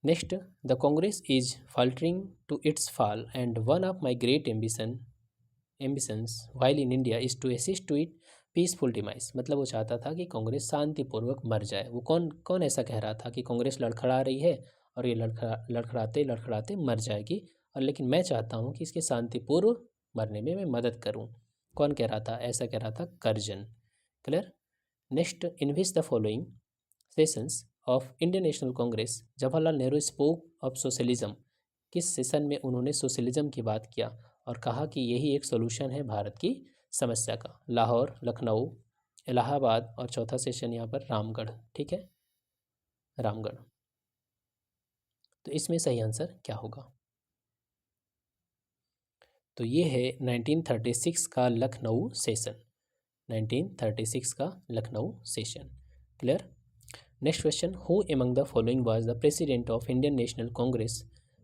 S1: Next, the Congress is faltering to its fall and one of my great ambitions while in India is to assist to it peaceful demise. मतलब वो चाहता था कि कांग्रेस शांतिपूर्वक मर जाए। वो कौन कौन ऐसा कह रहा था कि कांग्रेस लड़खड़ा रही है और ये लड़खड़ाते लड़खड़ाते मर जाएगी, और लेकिन मैं चाहता हूँ कि इसके शांतिपूर्व मरने में मैं मदद करूँ। कौन कह रहा था? ऐसा कह रहा था Curzon. Clear. Next, in which the following sessions of Indian National Congress Jawaharlal Nehru spoke of socialism. किस सेशन में उन्होंने सोशलिज्म की बात किया और कहा कि यही एक सोल्यूशन है भारत की समस्या का? लाहौर, लखनऊ, इलाहाबाद, और चौथा सेशन यहाँ पर रामगढ़। ठीक है, रामगढ़। तो इसमें सही आंसर क्या होगा? तो ये है 1936 का लखनऊ सेशन। 1936 का Lucknow session. Clear. Next question, who among the following was the president of Indian National Congress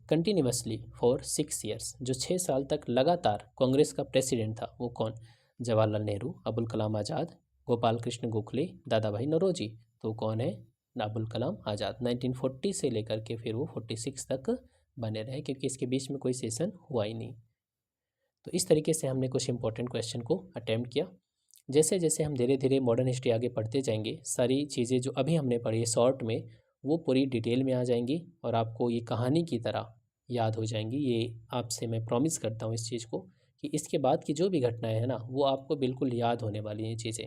S1: continuously for 6 years. जो 6 साल तक लगातार कांग्रेस का प्रेसिडेंट था वो कौन? जवाहरलाल नेहरू, अबुल कलाम आज़ाद, गोपाल कृष्ण गोखले, दादा भाई नौरोजी। तो कौन है? अबुल कलाम आज़ाद। 1940 से लेकर के फिर वो 46 तक बने रहे, क्योंकि इसके बीच में कोई सेशन हुआ ही नहीं। तो इस तरीके से हमने कुछ इंपॉर्टेंट क्वेश्चन को अटैम्प्ट किया। जैसे जैसे हम धीरे धीरे मॉडर्न हिस्ट्री आगे पढ़ते जाएंगे, सारी चीज़ें जो अभी हमने पढ़ी है शॉर्ट में, वो पूरी डिटेल में आ जाएंगी और आपको ये कहानी की तरह याद हो जाएंगी। ये आपसे मैं प्रॉमिस करता हूँ इस चीज़ को, कि इसके बाद की जो भी घटनाएं हैं ना, वो आपको बिल्कुल याद होने वाली हैं चीज़ें।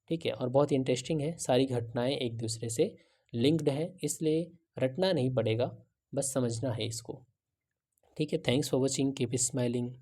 S1: ठीक है, और बहुत इंटरेस्टिंग है, सारी घटनाएं एक दूसरे से लिंक्ड हैं, इसलिए रटना नहीं पड़ेगा, बस समझना है इसको। ठीक है, thanks for watching, keep smiling.